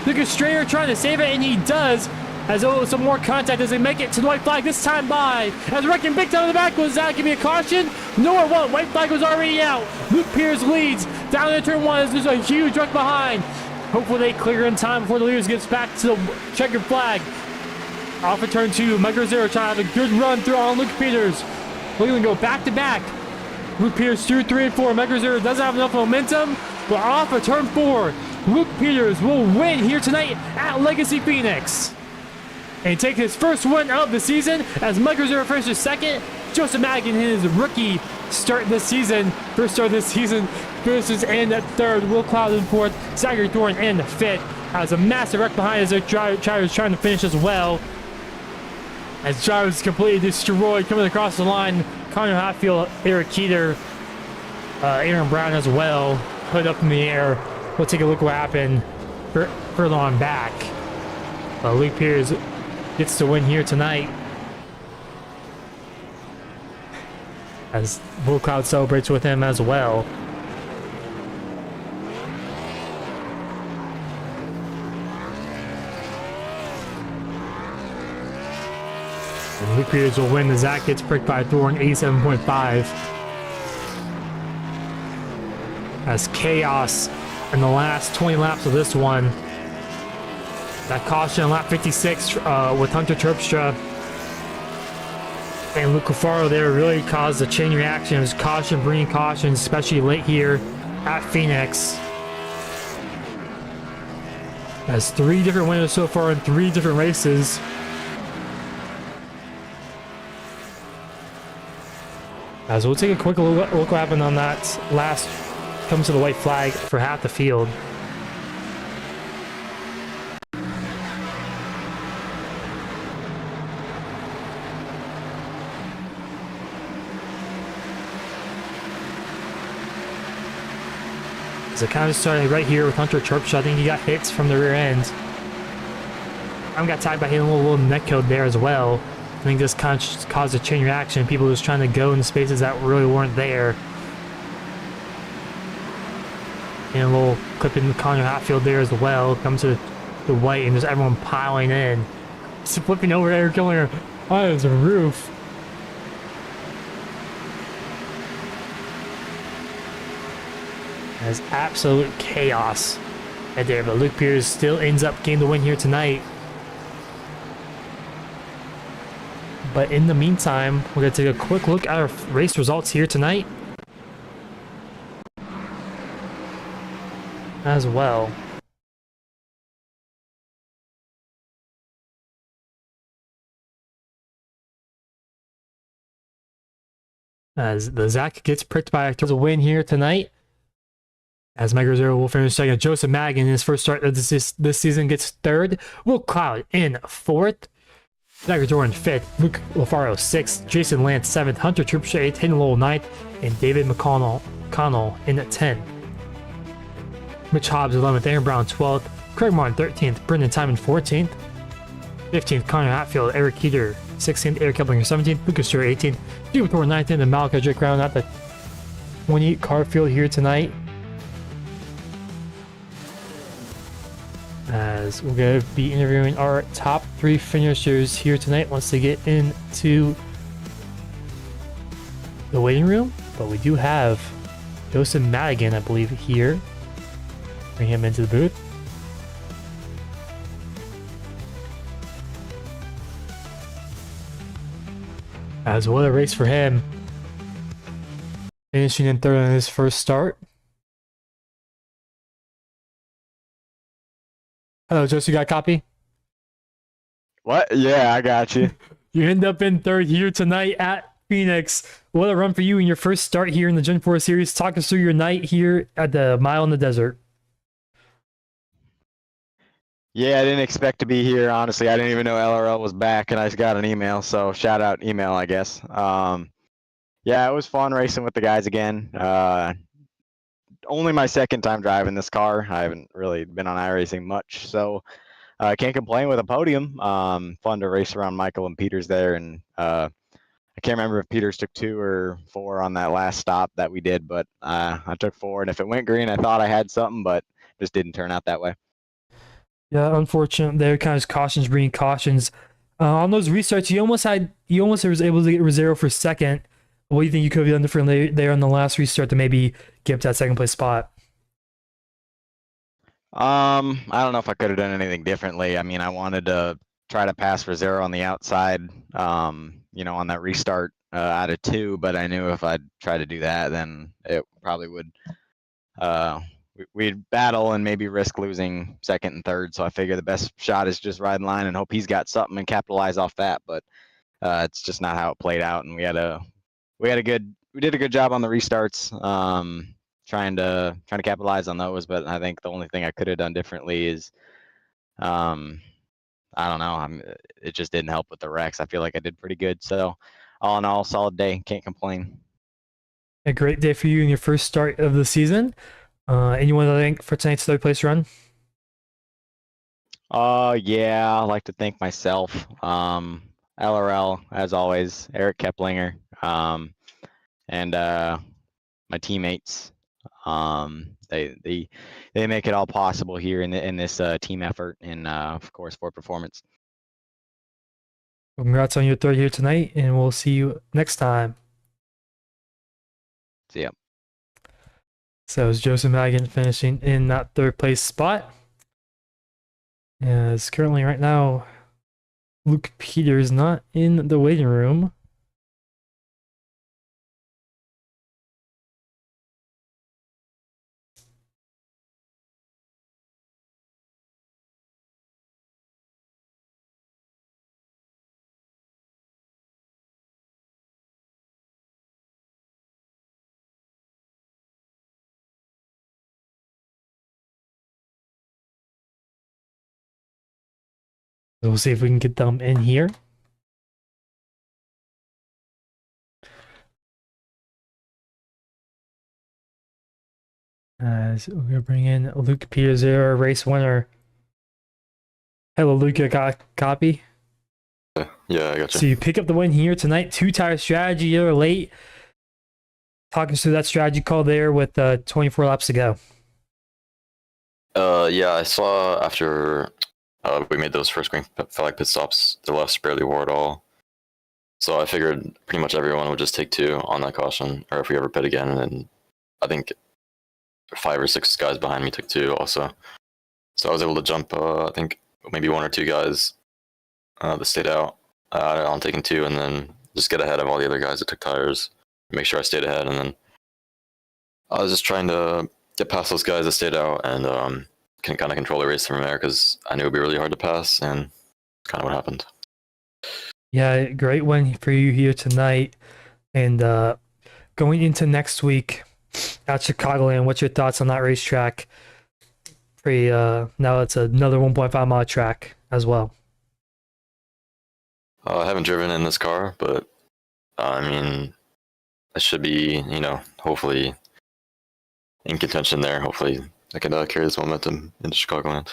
Lucas Strayer trying to save it, and he does. As some more contact as they make it to the white flag this time by. As wrecking big time in the back goes out. Give me a caution. No, it won't. White flag was already out. Luke Pierce leads down into turn 1 as there's a huge wreck behind. Hopefully they clear in time before the leaders gets back to the checkered flag. Off of turn 2, Mike Zero trying to have a good run through on Luke Peters. We're going to go back to back. Luke Peters through 3 and 4. Mike Zero doesn't have enough momentum, but off of turn 4, Luke Peters will win here tonight at Legacy Phoenix. And take his first win of the season as Mike Zero finishes second. Joseph Madigan in his rookie start this season. First start this season. Finishes in third. Will Cloud in fourth. Zachary Thorn in fifth. Has a massive wreck behind as their drivers trying to finish as well. As Jarvis completely destroyed coming across the line. Connor Hatfield, Eric Keeter, Aaron Brown as well. Hood up in the air. We'll take a look what happened further on back. Luke Pierce gets to win here tonight. As Bull Cloud celebrates with him as well. And Luke Pierce will win. The Zach gets pricked by Thorn, 87.5. As chaos in the last 20 laps of this one. That caution on lap 56 with Hunter Terpstra and Luke Cafaro there really caused a chain reaction. It was caution, bringing caution, especially late here at Phoenix. Has 3 different winners so far in 3 different races. As we'll take a quick look what happened on that last comes to the white flag for half the field. So kind of starting right here with Hunter Terpstra. I think he got hits from the rear end. I got tagged by hitting a little neck code there as well. I think this kind of caused a chain reaction. People just trying to go in spaces that really weren't there. And a little clip in Connor Hatfield there as well. Comes to the white and just everyone piling in. Just flipping over there, killing her on his roof. As absolute chaos right there, but Luke Pierce still ends up getting the win here tonight. But in the meantime, we're going to take a quick look at our race results here tonight as well. As the Zach gets pricked by a win here tonight. As Mike Rosero will finish second. Joseph Magin in his first start of this season gets third. Will Cloud in fourth. Zachary Jordan fifth. Luke LaFaro sixth. Jason Lance seventh. Hunter Terpstra eighth. Hayden Lowell ninth. And David McConnell in 10th. Mitch Hobbs 11th. Aaron Brown 12th. Craig Martin 13th. Brendan Timon 14th. 15th. Connor Hatfield. Eric Keeter 16th. Eric Keplinger 17th. Lucas Stewart 18th. Steve Thorn 19th. And Malachi Drake round out the 28 car field here tonight. As we're going to be interviewing our top 3 finishers here tonight once they get into the waiting room. But we do have Joseph Madigan, I believe, here. Bring him into the booth. As what a race for him. Finishing in third on his first start. Hello, Joseph, you got a copy? What? Yeah, I got you. You end up in third here tonight at Phoenix. What a run for you in your first start here in the Gen 4 Series. Talk us through your night here at the Mile in the Desert. Yeah, I didn't expect to be here, honestly. I didn't even know LRL was back, and I just got an email, so shout out email, I guess. Yeah, it was fun racing with the guys again. Only my second time driving this car. I haven't really been on iRacing much, so I can't complain with a podium. Fun to race around Michael and Peters there, and I can't remember if Peters took 2 or 4 on that last stop that we did, but I took 4, and if it went green, I thought I had something, but just didn't turn out that way. Yeah, unfortunate. There kind of cautions bringing cautions. On those restarts, you almost was able to get Rosero for second. What do you think you could have done differently there on the last restart to maybe get up to that second place spot? I don't know if I could have done anything differently. I mean, I wanted to try to pass Rosero on the outside, you know, on that restart out of 2, but I knew if I'd try to do that, then it probably would, we'd battle and maybe risk losing second and third. So I figure the best shot is just ride in line and hope he's got something and capitalize off that. But it's just not how it played out, and we did a good job on the restarts. Trying to capitalize on those, but I think the only thing I could have done differently is I don't know. It just didn't help with the wrecks. I feel like I did pretty good. So all in all, solid day. Can't complain. A great day for you in your first start of the season. Anyone to thank for tonight's third place run? Yeah, I like to thank myself. LRL, as always, Eric Keplinger, and my teammates. They make it all possible here in this team effort, and of course for performance. Congrats on your third here tonight, and we'll see you next time. So yeah. So it's Joseph Madigan finishing in that third place spot. As currently right now, Luke Peters not in the waiting room. So we'll see if we can get them in here. As we're bring in Luke Peters there, our race winner. Hello, Luke. I got a copy. Yeah, I got you. So you pick up the win here tonight. 2-tire strategy. You're late. Talk us through that strategy call there with 24 laps to go. Yeah, I saw after we made those first green flag pit stops, the lefts barely wore at all. So I figured pretty much everyone would just take 2 on that caution, or if we ever pit again, and then I think 5 or 6 guys behind me took 2 also. So I was able to jump, I think maybe 1 or 2 guys that stayed out on taking 2, and then just get ahead of all the other guys that took tires, make sure I stayed ahead, and then I was just trying to get past those guys that stayed out and can kind of control the race from there because I knew it would be really hard to pass, and kind of what happened. Yeah, great win for you here tonight. And going into next week at Chicagoland, what's your thoughts on that racetrack? Now it's another 1.5 mile track as well. I haven't driven in this car, but I mean, it should be, hopefully in contention there. Hopefully I can carry this momentum into Chicagoland.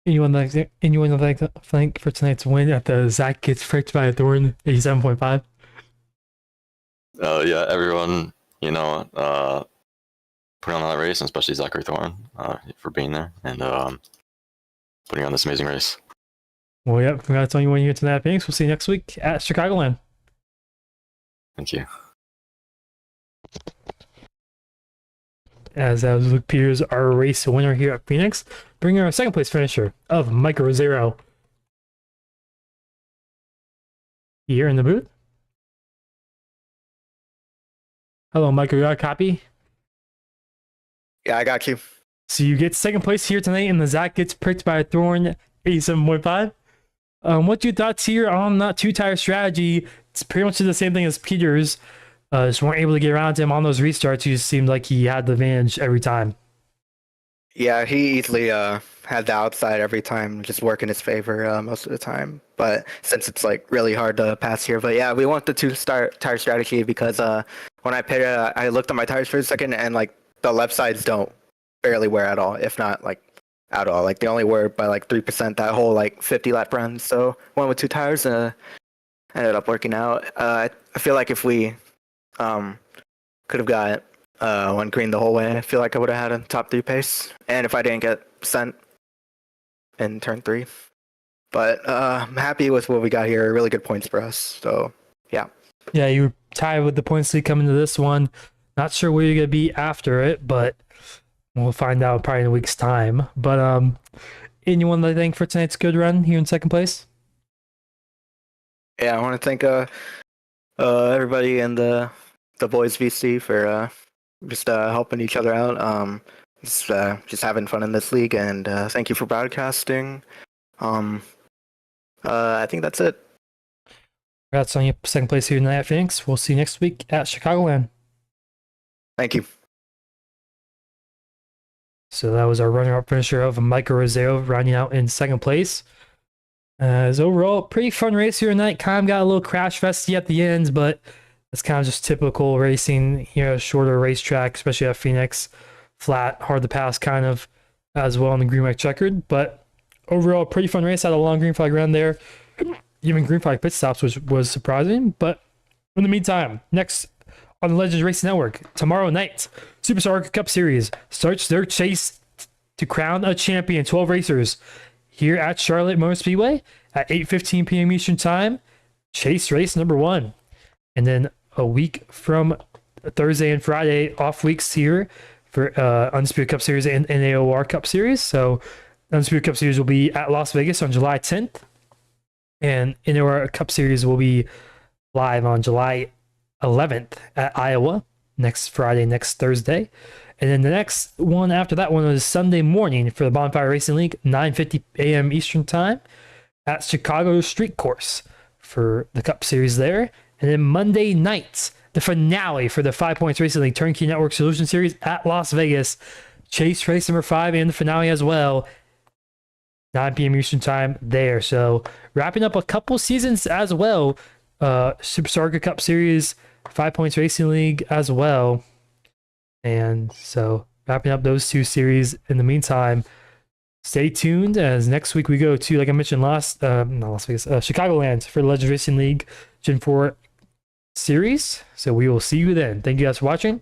Anyone to thank for tonight's win at the Zach Gets Fricked by a Thorn 87.5? Yeah, everyone, putting on that race, and especially Zachary Thorn for being there and putting on this amazing race. Well, yep, congrats on you winning here tonight, Phoenix. We'll see you next week at Chicagoland. Thank you. As was Luke Peters, our race winner here at Phoenix, bringing our second place finisher of Micah Rosero here in the booth. Hello, Micah, you got a copy? Yeah, I got you. So you get second place here tonight, and the Zach Gets Pricked by a Thorn 87.5. What's your thoughts here on that 2-tire strategy? It's pretty much the same thing as Peters. Just weren't able to get around to him on those restarts. He just seemed like he had the advantage every time. Yeah, he easily had the outside every time, just work in his favor most of the time. But since it's like really hard to pass here, but yeah, we want the 2-tire strategy because when I pitted, I looked at my tires for a second, and like the left sides don't barely wear at all, if not like at all. Like they only wear by like 3% that whole like 50 lap run. So went with 2 tires, ended up working out. I feel like if we could have got one green the whole way, I feel like I would have had a top 3 pace. And if I didn't get sent in turn 3. But I'm happy with what we got here. Really good points for us. So yeah. Yeah, you were tied with the points lead coming to this one. Not sure where you're gonna be after it, but we'll find out probably in a week's time. But anyone that I think for tonight's good run here in second place? Yeah, I want to thank everybody in the boys VC for just helping each other out. Just having fun in this league, and thank you for broadcasting. I think that's it. Congrats on your second place here tonight at Phoenix. We'll see you next week at Chicagoland. Thank you. So that was our runner-up finisher of Micah Rosero, rounding out in second place. As overall, pretty fun race here tonight. Kind of got a little crash festy at the end, but it's kind of just typical racing here, a shorter racetrack, especially at Phoenix. Flat, hard to pass kind of as well on the green white checkered. But overall, pretty fun race. Had a long green flag run there. Even green flag pit stops, which was surprising. But in the meantime, next on the Legends Racing Network, tomorrow night, Superstar Cup Series starts their chase to crown a champion. 12 racers here at Charlotte Motor Speedway at 8:15 p.m. Eastern Time. Chase race number 1. And then a week from Thursday and Friday, off weeks here for Undisputed Cup Series and NAOR Cup Series. So Undisputed Cup Series will be at Las Vegas on July 10th. And NAOR Cup Series will be live on July 11th at Iowa next Friday, next Thursday. And then the next one after that one is Sunday morning for the Bonfire Racing League, 9:50 a.m. Eastern Time at Chicago Street Course for the Cup Series there. And then Monday night, the finale for the 5 Points Racing League Turnkey Network Solution Series at Las Vegas. Chase race number 5 and the finale as well. 9 p.m. Eastern Time there. So wrapping up a couple seasons as well. Superstar Cup Series, 5 Points Racing League as well. And so wrapping up those 2 series. In the meantime, stay tuned as next week we go to, like I mentioned, not Las Vegas, Chicagoland for the Legends Racing League Gen 4 series. So we will see you then. Thank you guys for watching.